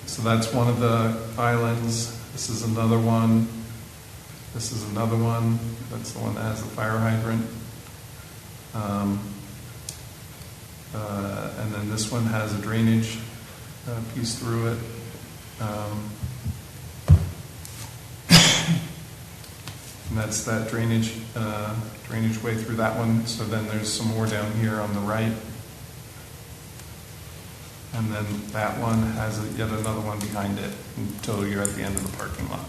So that's one of the islands. This is another one. This is another one. That's the one that has the fire hydrant. And then this one has a drainage piece through it. And that's that drainage way through that one. So then there's some more down here on the right. And then that one has yet another one behind it until you're at the end of the parking lot.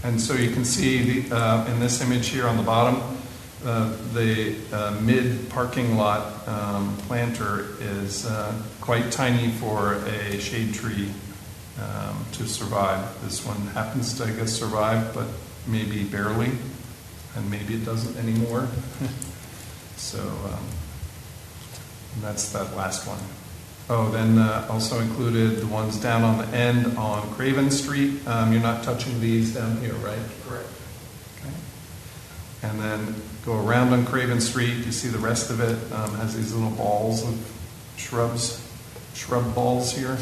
And so you can see in this image here on the bottom, the mid parking lot planter is quite tiny for a shade tree to survive. This one happens to, I guess, survive, but maybe barely, and maybe it doesn't anymore. So that's that last one. Oh, then also included the ones down on the end on Craven Street. You're not touching these down here, right? Correct. Okay. And then go around on Craven Street. You see the rest of it has these little balls of shrub balls here.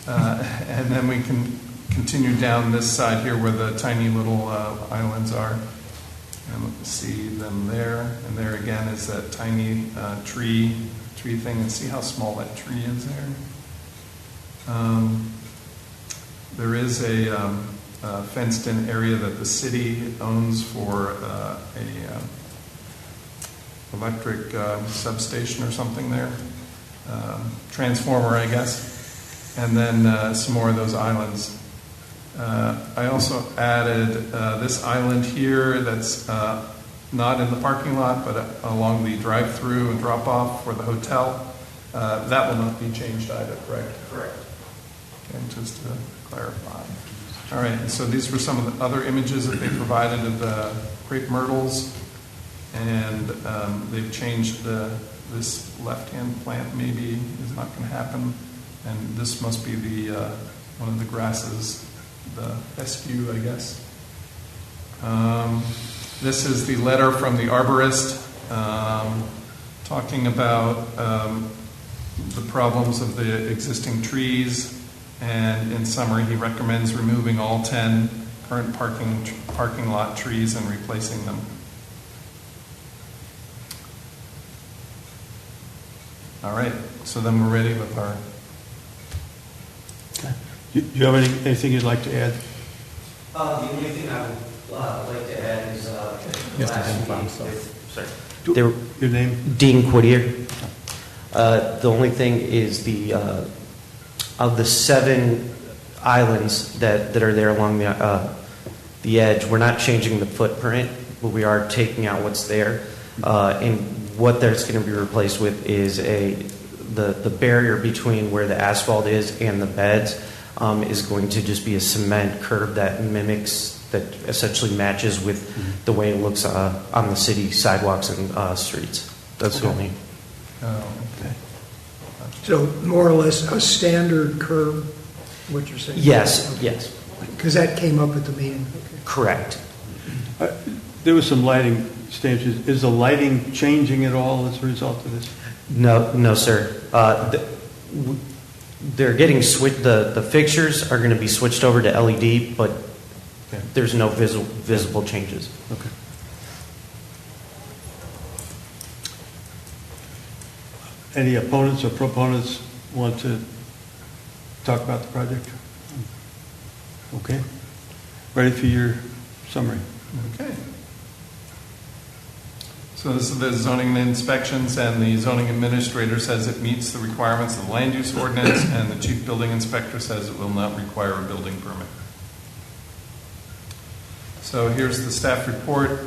And then we can continue down this side here where the tiny little islands are. And see them there. And there again is that tiny tree thing. And see how small that tree is there? There is a fenced-in area that the city owns for a electric substation or something there. Transformer, I guess. And then some more of those islands. I also added this island here that's not in the parking lot, but along the drive-through and drop-off for the hotel. That will not be changed either, correct? Correct. Okay, just to clarify. All right, and so these were some of the other images that they provided of the crepe myrtles, and they've changed this left-hand plant maybe is not going to happen, and this must be the one of the grasses, the fescue, I guess. This is the letter from the arborist talking about the problems of the existing trees, and in summary, he recommends removing all 10 current parking lot trees and replacing them. All right, so then we're ready with our... Do you have anything you'd like to add? The only thing I would like to add is Your name? Dean Quiddier. The only thing is of the 7 islands that are there along the edge, we're not changing the footprint, but we are taking out what's there. And what that's going to be replaced with is the barrier between where the asphalt is and the beds is going to just be a cement curb that essentially matches with the way it looks on the city sidewalks and streets. That's the only. okay. So more or less a standard curb, what you're saying? Yes, yes. Because that came up at the meeting. Okay. Correct. There was some lighting stages. Is the lighting changing at all as a result of this? No, sir. They're getting switched. The fixtures are going to be switched over to LED, but there's no visible changes. Okay. Any opponents or proponents want to talk about the project? Okay. Ready for your summary. Okay. So this is the zoning inspections, and the zoning administrator says it meets the requirements of the land use ordinance, and the chief building inspector says it will not require a building permit. So here's the staff report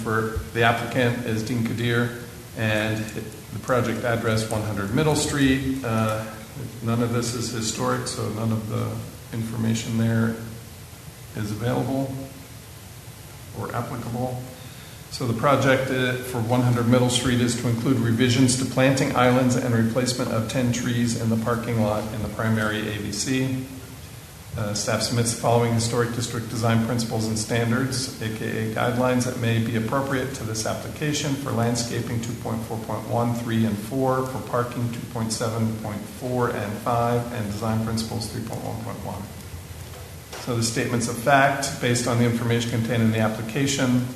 for the applicant is Dean Kadir, and the project address 100 Middle Street. None of this is historic, so none of the information there is available or applicable. So the project for 100 Middle Street is to include revisions to planting islands and replacement of 10 trees in the parking lot in the primary AVC. Staff submits the following historic district design principles and standards, aka guidelines that may be appropriate to this application for landscaping 2.4.1, 3, and 4, for parking 2.7.4 and 5, and design principles 3.1.1. So the statements of fact, based on the information contained in the application,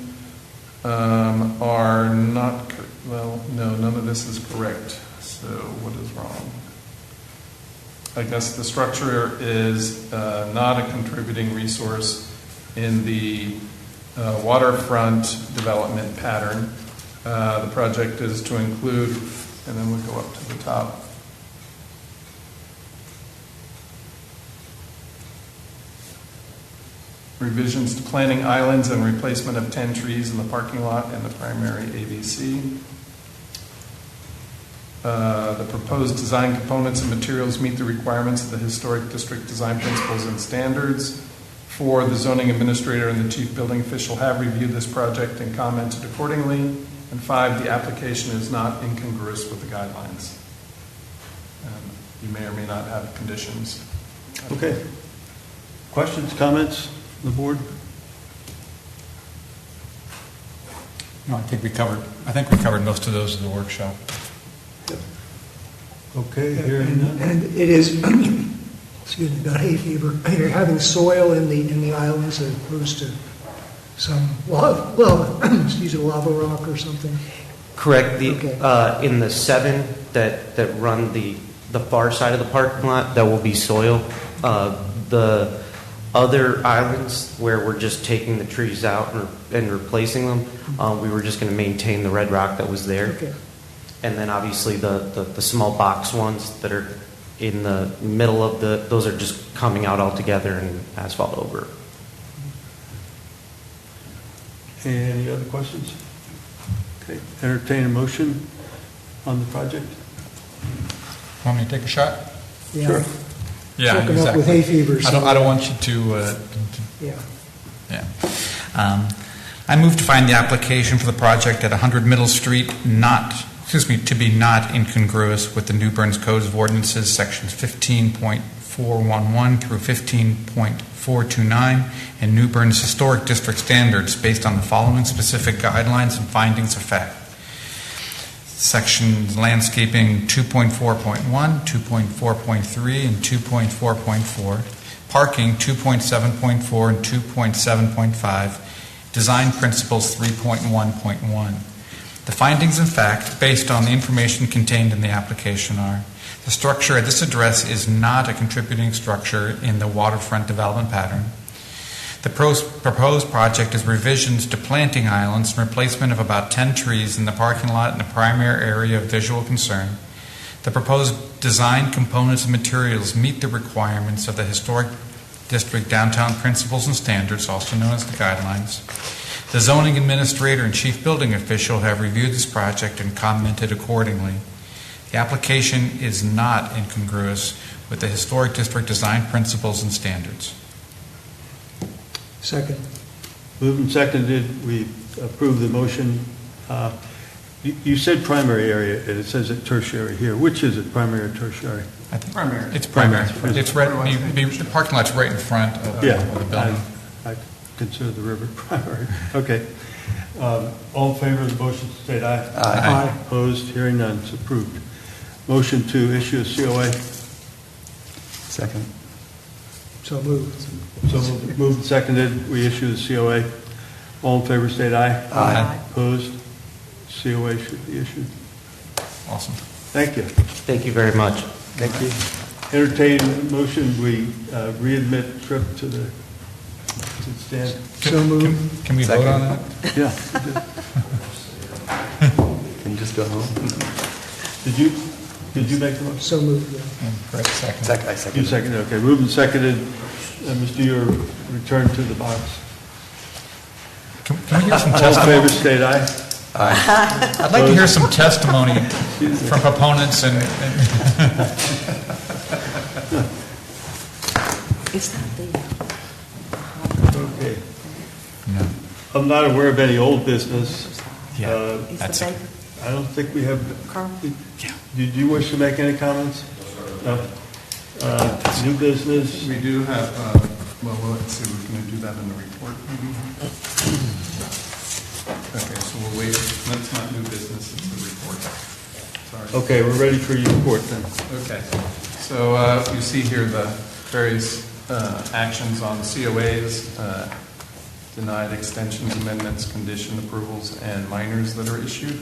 are not, well, no, none of this is correct. So what is wrong? I guess the structure is not a contributing resource in the waterfront development pattern. The project is to include, and then we'll go up to the top. Revisions to planting islands and replacement of 10 trees in the parking lot in the primary AVC. The proposed design components and materials meet the requirements of the historic district design principles and standards. 4, the zoning administrator and the chief building official have reviewed this project and commented accordingly. And 5, the application is not incongruous with the guidelines. You may or may not have conditions. Okay. Questions, comments from the board? No, I think we covered most of those in the workshop. Okay, hearing none. And it is excuse me, about hay fever. You're having soil in the islands as opposed to some lava rock or something. Correct. Okay. In the 7 that run the far side of the parking lot, that will be soil. The other islands where we're just taking the trees out and replacing them, we were just going to maintain the red rock that was there. Okay. And then obviously the small box ones that are in the middle of those are just coming out altogether and asphalt over. Any other questions? Okay, entertain a motion on the project? Want me to take a shot? Yeah. Sure. Yeah, Choking up exactly. with hay fever. I don't want you to Yeah. Yeah. I move to find the application for the project at 100 Middle Street to be not incongruous with the New Bern's Codes of Ordinances, sections 15.411 through 15.429, and New Bern's Historic District standards based on the following specific guidelines and findings of fact. Sections landscaping 2.4.1, 2.4.3, and 2.4.4, parking 2.7.4 and 2.7.5, design principles 3.1.1. The findings in fact, based on the information contained in the application are: the structure at this address is not a contributing structure in the waterfront development pattern. The proposed project is revisions to planting islands and replacement of about 10 trees in the parking lot in the primary area of visual concern. The proposed design components and materials meet the requirements of the Historic District Downtown Principles and Standards, also known as the guidelines. The zoning administrator and chief building official have reviewed this project and commented accordingly. The application is not incongruous with the Historic District Design Principles and Standards. Second. Moved and seconded, we approve the motion. You said primary area, and it says it tertiary here. Which is it, primary or tertiary? I think Primary. It's primary. It's right. The parking lot's right in front of the building. I consider the river primary. Okay. All in favor of the motion, state aye. Aye. Opposed, hearing none, it's approved. Motion to issue a COA. Second. So moved. So moved and seconded, we issue the COA. All in favor, state aye. Aye. Opposed, COA should be issued. Awesome. Thank you. Thank you very much. Thank you. Entertain motion, we readmit Tripp to the stand. So moved. Can we vote on that? Yeah. Can you just go home? Did you make the motion? So moved, yeah. Brett, second. I second. You seconded, okay. Moved and seconded. Mr. Ure, return to the box. Can we hear some All in testimony? favor, state aye. I'd like to hear some testimony from proponents and It's not there. Okay. no. I'm not aware of any old business. Yeah, It's that's the it. baker. I don't think we have. Carl? Yeah. Did you wish to make any comments? No. New business? We do have, well, let's see, we're going to do that in the report, maybe? Okay, so we'll wait. That's not new business, it's the report. Sorry. Okay, we're ready for your report then. Okay, so you see here the various actions on COAs, denied extensions, amendments, condition approvals, and minors that are issued.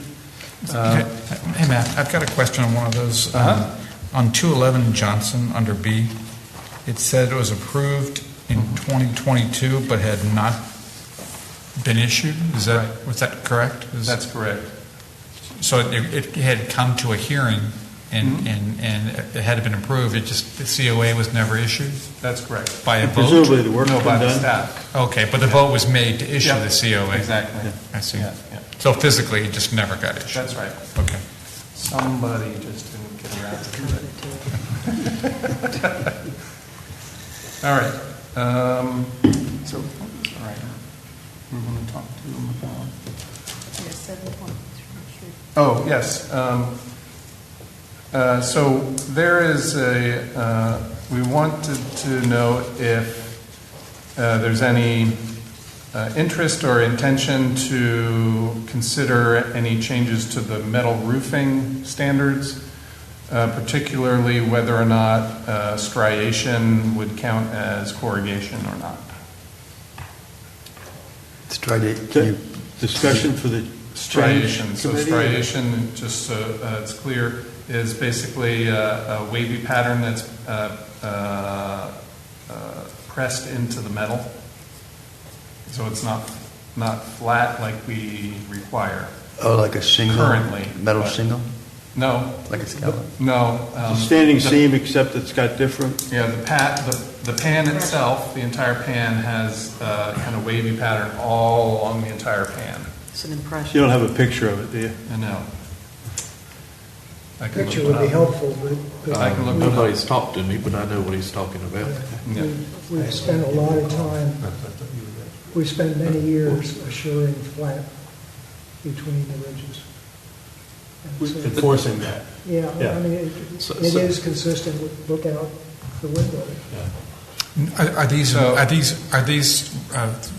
Hey, Matt, I've got a question on one of those. On 211 Johnson, under B, it said it was approved in 2022, but had not been issued? Was that correct? That's correct. So it had come to a hearing, and it had been approved, it just, the COA was never issued? That's correct. By a vote? Presumably the work's No, been by the done. staff. Okay, but the vote was made to issue Yep, the COA? Exactly. I see. Yeah, yeah. So physically, it just never got issued? That's right. Okay. Somebody just didn't get around to it. All right. So, all right. We're going to talk to them about. Oh, yes. So there is we wanted to know if there's any interest or intention to consider any changes to the metal roofing standards. particularly whether or not striation would count as corrugation or not. Discussion for the Striation. So committee? striation, just so it's clear, is basically a wavy pattern that's pressed into the metal. So it's not flat like we require. Oh, like a shingle? Currently. Metal but- shingle? No. Like a scallop? No. It's a standing seam, except it's got different. Yeah, the pan itself, the entire pan has kind of wavy pattern all along the entire pan. It's an impression. You don't have a picture of it, do you? I know. I can Picture look would it be up. helpful, but I can look it up. Nobody's talked to me, but I know what he's talking about. Yeah. we've spent a lot of time, we've spent many years assuring flat between the ridges. And so- Enforcing that. Yeah, Yeah. I mean, it is consistent with look out the window. Are these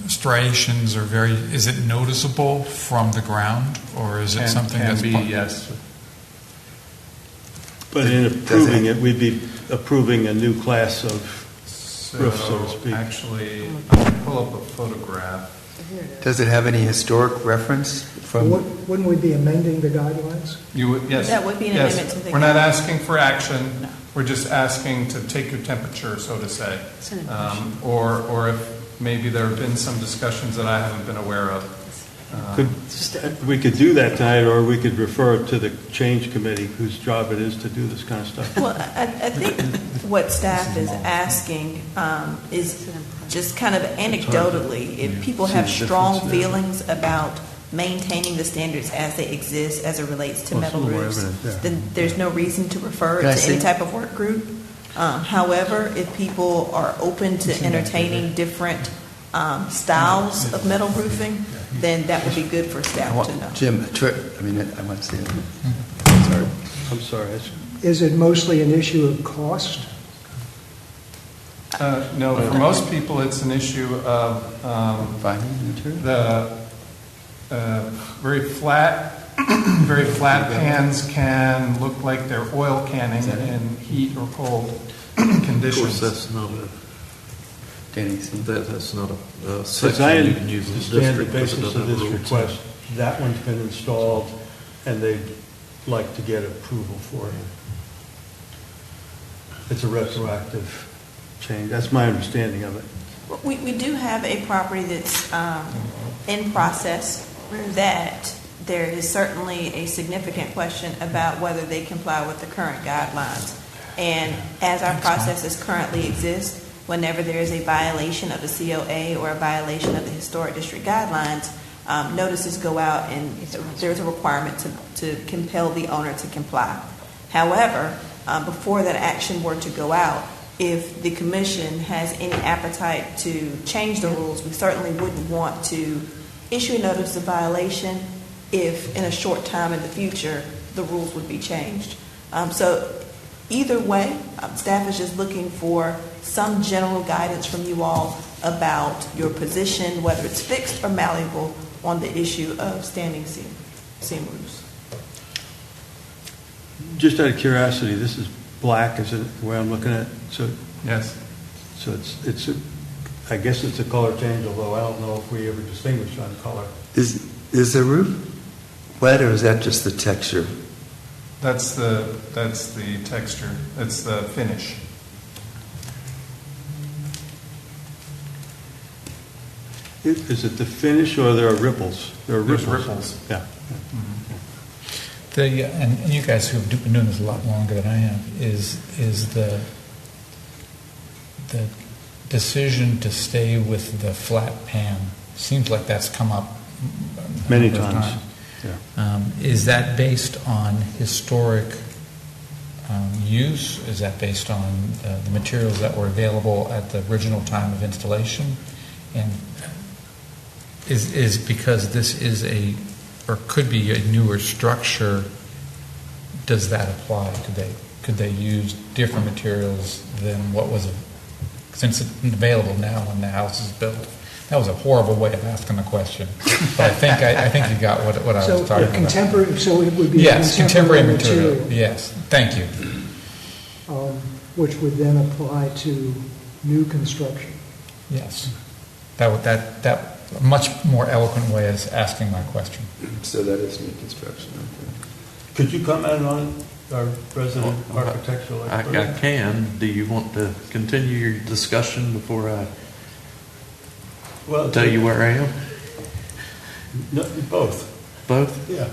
striations or is it noticeable from the ground, or is it something can that's be, part- yes. But in approving it, we'd be approving a new class of roof, so to speak. Actually, I'll pull up a photograph. Does it have any historic reference from? Wouldn't we be amending the guidelines? You would, yes. That would be an yes. amendment to the We're not guidelines. asking for action. No. We're just asking to take your temperature, so to say. It's an impression. Or if maybe there have been some discussions that I haven't been aware of. We could do that tonight, or we could refer it to the change committee, whose job it is to do this kind of stuff. Well, I think what staff is asking is just kind of anecdotally, if people have strong feelings about maintaining the standards as they exist as it relates to metal roofs, then there's no reason to refer Can I it to any see? type of work group. However, if people are open to entertaining different styles of metal roofing, then that would be good for staff to know. Jim, I want to see it. Sorry. I'm sorry. Is it mostly an issue of cost? No, for most people, it's an issue of Finding material? the very flat pans can look like they're oil canning in heat or cold Of course, conditions. that's not a, that's not a As section I you can use in the understand the district because it basis of doesn't this have a rule. request, that one's been installed, and they'd like to get approval for it. It's a retroactive change. That's my understanding of it. We do have a property that's in process that there is certainly a significant question about whether they comply with the current guidelines. And as our processes currently exist, whenever there is a violation of the COA or a violation of the historic district guidelines, notices go out and there's a requirement to compel the owner to comply. However, before that action were to go out, if the commission has any appetite to change the rules, we certainly wouldn't want to issue a notice of violation if in a short time in the future the rules would be changed. So either way, staff is just looking for some general guidance from you all about your position, whether it's fixed or malleable, on the issue of standing seam roofs. Just out of curiosity, this is black, is it the way I'm looking at it? So, Yes. so I guess it's a color change, although I don't know if we ever distinguish on color. Is the roof wet, or is that just the texture? That's the texture. It's the finish. Is it the finish, or there are ripples? There are There's ripples. ripples. Yeah. And you guys who have been doing this a lot longer than I have, is the decision to stay with the flat pan, seems like that's come up a Many number of times. Yeah. Is that based on historic use? Is that based on the materials that were available at the original time of installation? And is because this is or could be a newer structure, does that apply? Could they use different materials than what was, since it's available now when the house is built, That was a horrible way of asking the question, but I think you got what I was talking about. Contemporary, so it would be Yes, contemporary material. Yes, thank you. Which would then apply to new construction. Yes, that a much more eloquent way is asking my question. So that is new construction. Okay. Could you comment on it, our resident architectural expert? I can. Do you want to continue your discussion before I tell you where I am? No, both. Both? Yeah.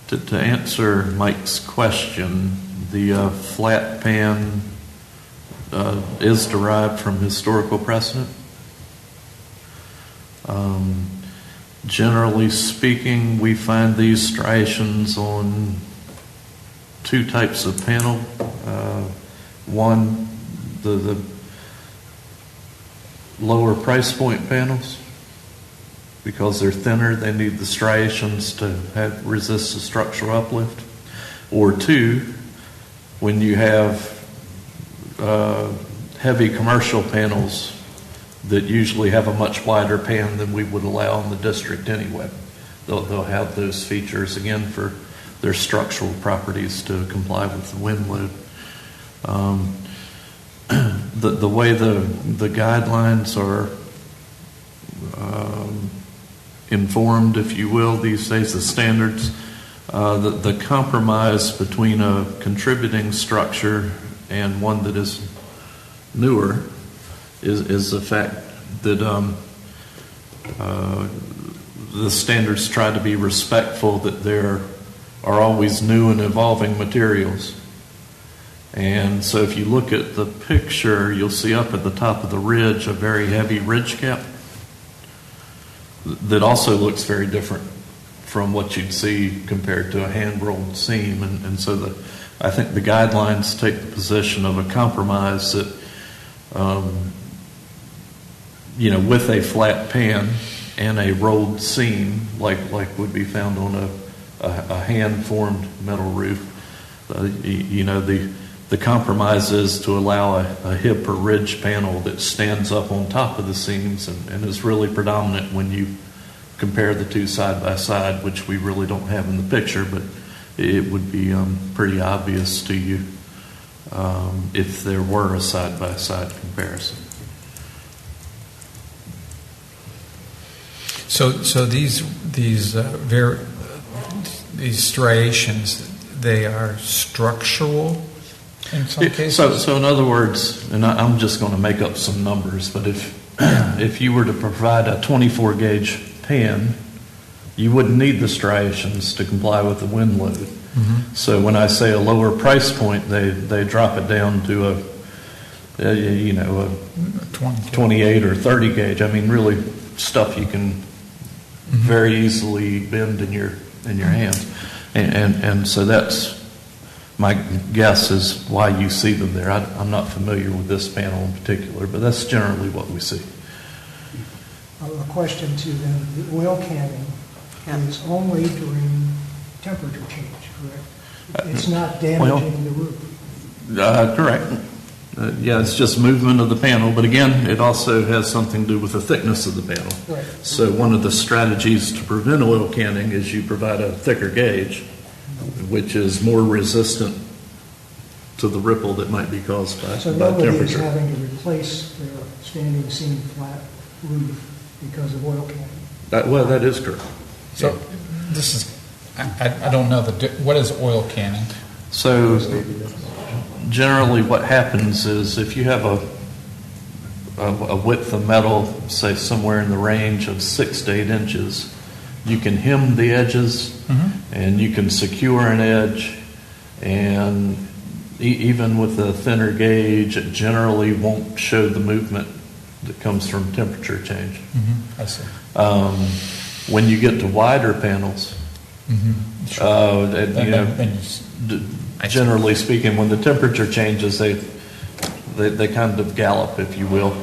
To answer Mike's question, the flat pan is derived from historical precedent. Generally speaking, we find these striations on two types of panel. One, the lower price point panels, because they're thinner, they need the striations to resist the structural uplift. Or two, when you have heavy commercial panels that usually have a much wider pan than we would allow in the district anyway. They'll have those features, again, for their structural properties to comply with the wind load. The way the guidelines are informed, if you will, these days, the standards, the compromise between a contributing structure and one that is newer is the fact that the standards try to be respectful that there are always new and evolving materials. And so if you look at the picture, you'll see up at the top of the ridge a very heavy ridge cap that also looks very different from what you'd see compared to a hand-rolled seam. And so I think the guidelines take the position of a compromise that with a flat pan and a rolled seam, like would be found on a hand-formed metal roof, the compromise is to allow a hip or ridge panel that stands up on top of the seams and is really predominant when you compare the two side by side, which we really don't have in the picture, but it would be pretty obvious to you if there were a side by side comparison. So these striations, they are structural in some cases? So in other words, and I'm just going to make up some numbers, but if you were to provide a 24 gauge pan, you wouldn't need the striations to comply with the wind load. Mm-hmm. So when I say a lower price point, they drop it down to a 28 or 30 gauge. I mean, really stuff you can very easily bend in your hands, and so that's my guess is why you see them there. I'm not familiar with this panel in particular, but that's generally what we see. A question to them: the oil canning is only during temperature change, correct? It's not damaging the roof. Correct. It's just movement of the panel, but again, it also has something to do with the thickness of the panel. Right. So one of the strategies to prevent oil canning is you provide a thicker gauge, which is more resistant to the ripple that might be caused by So nobody is temperature. having to replace their standing seam flat roof because of oil canning. That is correct. So this is, I don't know, what is oil canning? So generally what happens is if you have a width of metal, say somewhere in the range of 6 to 8 inches, you can hem the edges and you can secure an edge, and even with a thinner gauge, it generally won't show the movement that comes from temperature change. I see. When you get to wider panels, generally speaking, when the temperature changes, they kind of gallop, if you will,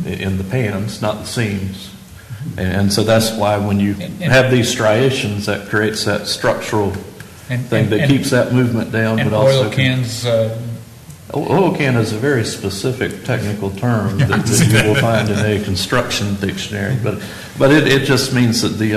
in the pans, not the seams. And so that's why when you have these striations, that creates that structural thing that keeps that movement down. And but also oil cans Oil can is a very specific technical term that you will find in a construction dictionary, but it just means that the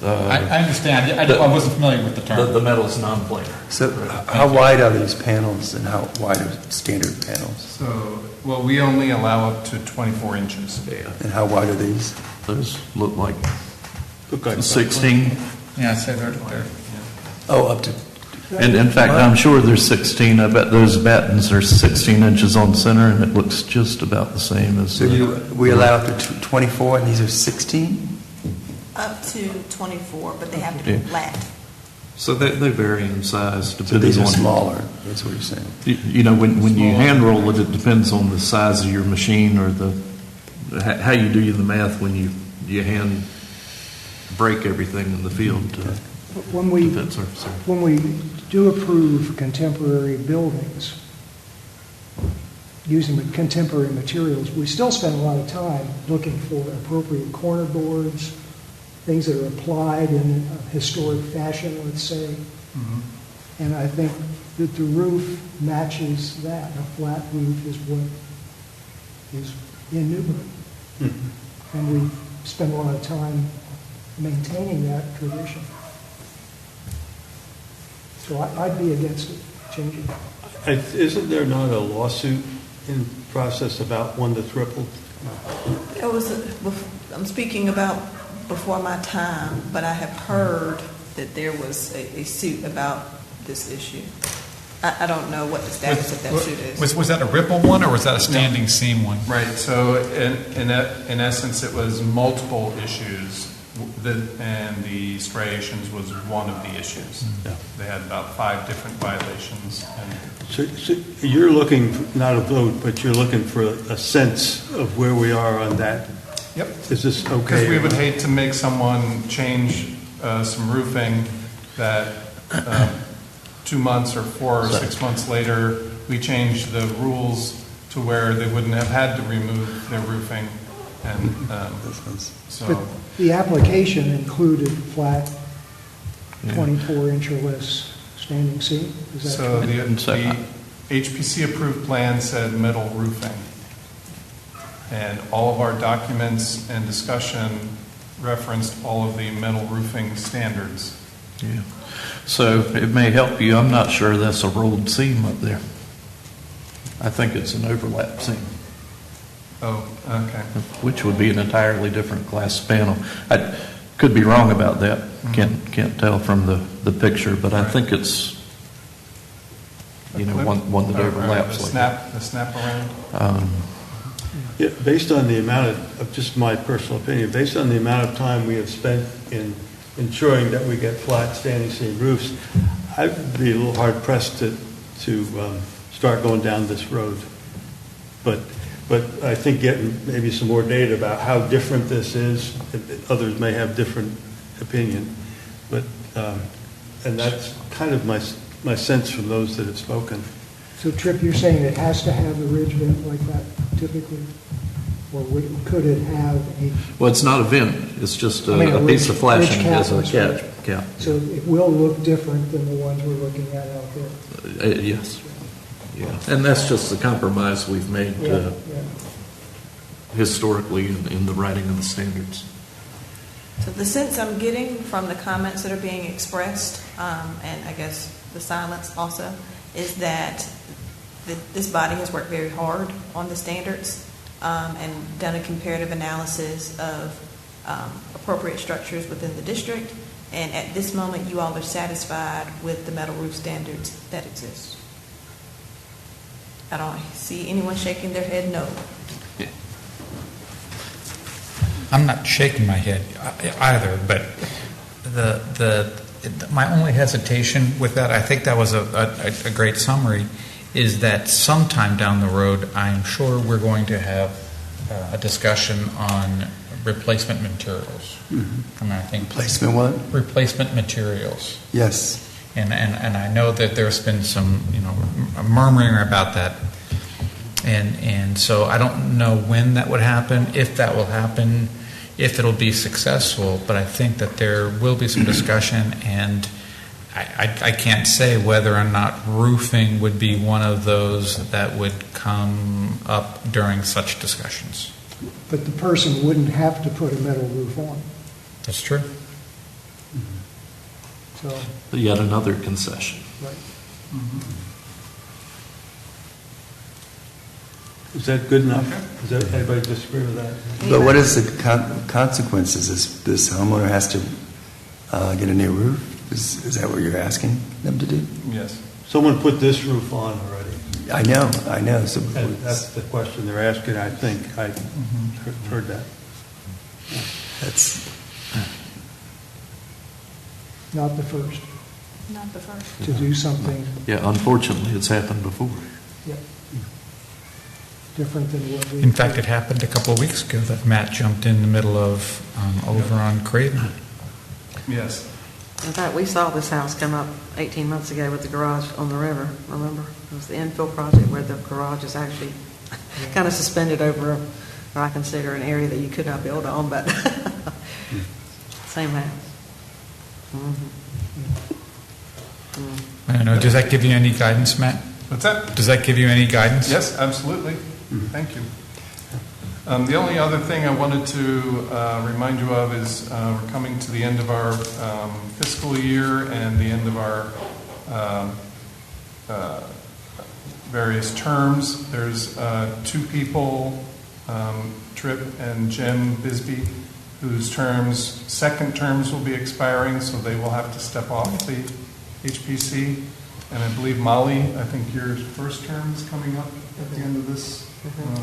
I understand. I wasn't familiar with the term. the metal is non-planar. So how wide are these panels and how wide are standard panels? So, well, we only allow up to 24 inches. And how wide are these? Those look like Look like 16. Yeah, so they're Oh, up to, And in fact, I'm sure there's 16. I bet those battens are 16 inches on center, and it looks just about the same as. so we allow up to 24 and these are 16? Up to 24, but they have to be Yeah. flat. So they vary in size So depending these are on. smaller, that's what you're saying. You know, when you hand roll it, it depends on the size of your machine or how you do the math when you hand break everything in the field to When we, fit surface area. when we do approve contemporary buildings, using the contemporary materials, we still spend a lot of time looking for appropriate corner boards, things that are applied in a historic fashion, let's say. And I think that the roof matches that. A flat roof is what is in Newburgh. And we spend a lot of time maintaining that tradition. So I'd be against it, changing it. Isn't there not a lawsuit in process about one that's rippled? I'm speaking about before my time, but I have heard that there was a suit about this issue. I don't know what the status of that suit is. Was that a ripple one, or was that a standing seam one? Right, so in essence, it was multiple issues, and the striations was one of the issues. Yeah. They had about 5 different violations. So you're looking, not a vote, but you're looking for a sense of where we are on that. Yep. Is this okay? Because we would hate to make someone change some roofing that 2 months or 4 or 6 months later, we change the rules to where they wouldn't have had to remove their roofing. And so, But the application included flat 24-inch or less standing seam? Is that so true? the HPC approved plan said metal roofing. And all of our documents and discussion referenced all of the metal roofing standards. Yeah. So it may help you. I'm not sure that's a rolled seam up there. I think it's an overlap seam, Oh, okay. which would be an entirely different class panel. I could be wrong about that. Can't tell from the picture, but I think it's one that overlaps The like snap, the snap around. that. Yeah, based on the amount of, just my personal opinion, based on the amount of time we have spent in ensuring that we get flat standing seam roofs, I'd be a little hard pressed to start going down this road. But I think getting maybe some more data about how different this is, others may have different opinion, but and that's kind of my sense from those that have spoken. So Tripp, you're saying it has to have a ridge vent like that typically? Or could it have a... Well, it's not a vent. It's just a ridge- piece of flashing ridge cap, as a that's right. cap. So it will look different than the ones we're looking at out there? Yes. Yeah. And that's just the compromise we've made Yeah. historically in the writing of the standards. So the sense I'm getting from the comments that are being expressed, and I guess the silence also, is that this body has worked very hard on the standards and done a comparative analysis of appropriate structures within the district, and at this moment you all are satisfied with the metal roof standards that exist. I don't see anyone shaking their head no. I'm not shaking my head either, but my only hesitation with that, I think that was a great summary, is that sometime down the road, I'm sure we're going to have a discussion on replacement materials. I mean, I think Replacement what? replacement materials. Yes. And I know that there's been some, murmuring about that. And so I don't know when that would happen, if that will happen, if it'll be successful, but I think that there will be some discussion, and I can't say whether or not roofing would be one of those that would come up during such discussions. But the person wouldn't have to put a metal roof on. That's true. So, Yet another concession. right. Is that good enough? Does that, anybody disagree with that? But what is the consequences? This homeowner has to get a new roof? Is that what you're asking them to do? Yes. Someone put this roof on already. I know. So And that's the question they're asking, I think. I heard that. that's Not the first Not the first. to do something Yeah, unfortunately, it's happened before. different than what we. In fact, it happened a couple of weeks ago that Matt jumped in the middle of over on Craven. Yes. In fact, we saw this house come up 18 months ago with the garage on the river, remember? It was the infill project where the garage is actually kind of suspended over, what I consider an area that you could not build on, but same house. I don't know, does that give you any guidance, Matt? What's that? Does that give you any guidance? Yes, absolutely. Thank you. The only other thing I wanted to remind you of is we're coming to the end of our fiscal year and the end of our various terms. There's two people, Tripp and Jim Bisbee, whose second terms will be expiring, so they will have to step off the HPC. And I believe Molly, I think your first term is coming up at the end of this.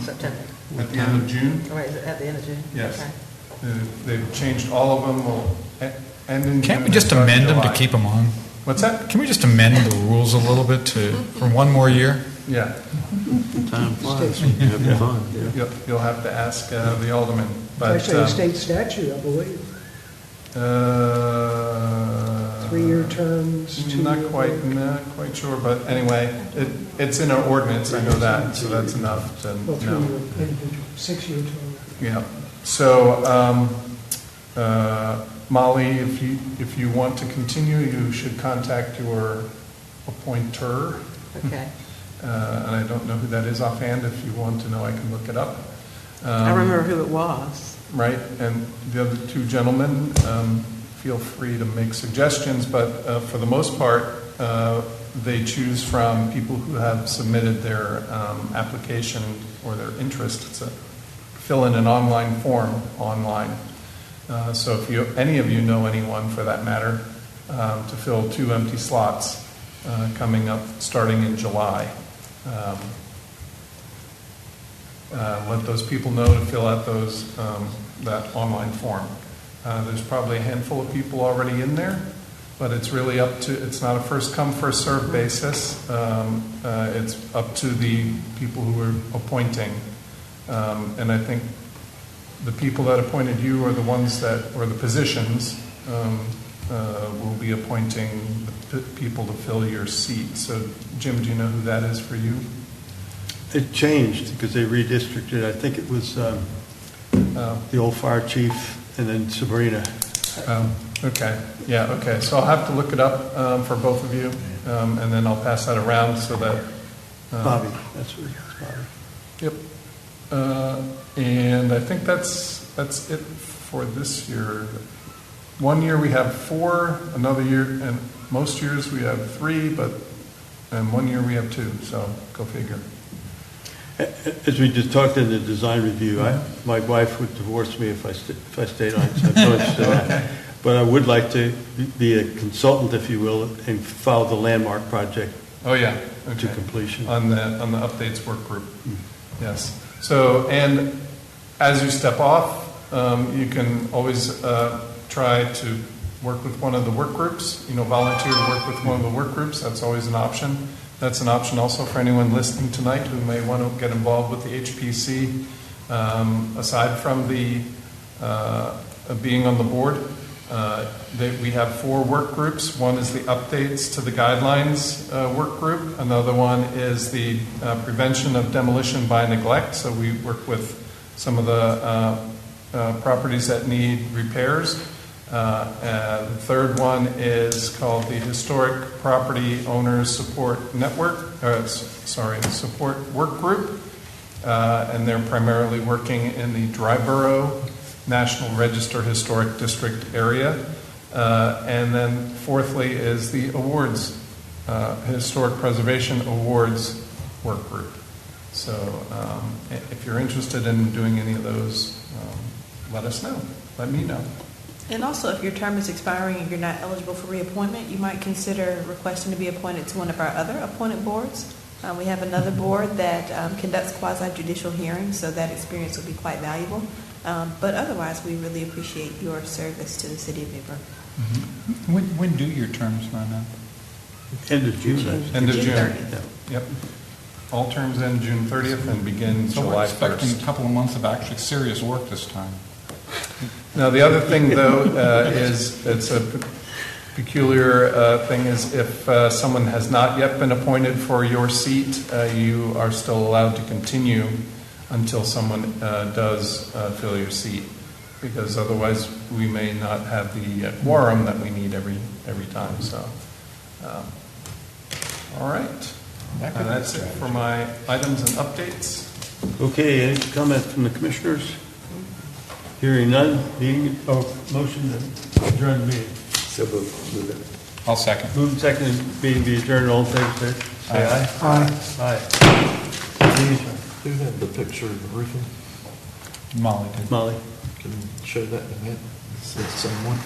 September. At the end of June? Oh, wait, is it at the end of June? Yes. Okay. They've changed all of them. Will end in Can't we June just and start in amend them to July. keep them on? What's that? Can we just amend the rules a little bit for one more year? Yeah. Time flies when you're having fun. You'll have to ask the alderman. It's But actually a state statute, I believe. 3-year terms. Not quite sure, but anyway, it's in our ordinance. I know that, so that's enough to Well, 3-year know. individual, 6-year term. Yeah. So, Molly, if you want to continue, you should contact your appointer. Okay. And I don't know who that is offhand. If you want to know, I can look it up. I remember who it was. Right, and the other two gentlemen, feel free to make suggestions, but for the most part, they choose from people who have submitted their application or their interest to fill in an online form online. So if any of you know anyone, for that matter, to fill 2 empty slots coming up starting in July, let those people know to fill out that online form. There's probably a handful of people already in there, but it's really it's not a first come, first served basis. It's up to the people who are appointing. And I think the people that appointed you are the ones or the positions will be appointing the people to fill your seat. So, Jim, do you know who that is for you? It changed because they redistricted. I think it was the old fire chief and then Sabrina. Okay. Yeah, okay. So I'll have to look it up for both of you, and then I'll pass that around so that... Bobby, that's what it is, Bobby. Yep. And I think that's it for this year. One year we have 4, another year, and most years we have 3, and 1 year we have 2, so go figure. As we just talked in the design review, my wife would divorce me if I stayed on, so I'm so interested in that. But I would like to be a consultant, if you will, and follow the landmark project Oh, yeah. to completion. On the updates work group. Yes. So, and as you step off, you can always try to work with one of the work groups, volunteer to work with one of the work groups. That's always an option. That's an option also for anyone listening tonight who may want to get involved with the HPC. Aside from the being on the board, we have 4 work groups. One is the updates to the guidelines work group. Another one is the prevention of demolition by neglect. So we work with some of the properties that need repairs. The third one is called the Historic Property Owners Support Network, Support Work Group, and they're primarily working in the Dryborough National Register Historic District area. And then fourthly is the awards, Historic Preservation Awards Work Group. So if you're interested in doing any of those, let us know. Let me know. And also, if your term is expiring and you're not eligible for reappointment, you might consider requesting to be appointed to one of our other appointed boards. We have another board that conducts quasi-judicial hearings, so that experience will be quite valuable. But otherwise, we really appreciate your service to the city of New Bern. Mm-hmm. When do your terms run out? End of June. End of June June. 30th. Yep. All terms end June 30th and begin So we're July expecting 1st. a couple of months of actually serious work this time. Now, the other thing, though, is it's a peculiar thing is if someone has not yet been appointed for your seat, you are still allowed to continue until someone does fill your seat, because otherwise we may not have the quorum that we need every time. So, all right. That's it for my items and updates. Okay, any comment from the commissioners? Hearing none, motion to adjourn the meeting. So move it. I'll second. Move and second, meeting be adjourned, all in favor, say aye. Aye. Aye. Who had the picture of the roofing? Molly did. Molly? Can you show that in a minute? It's the same one.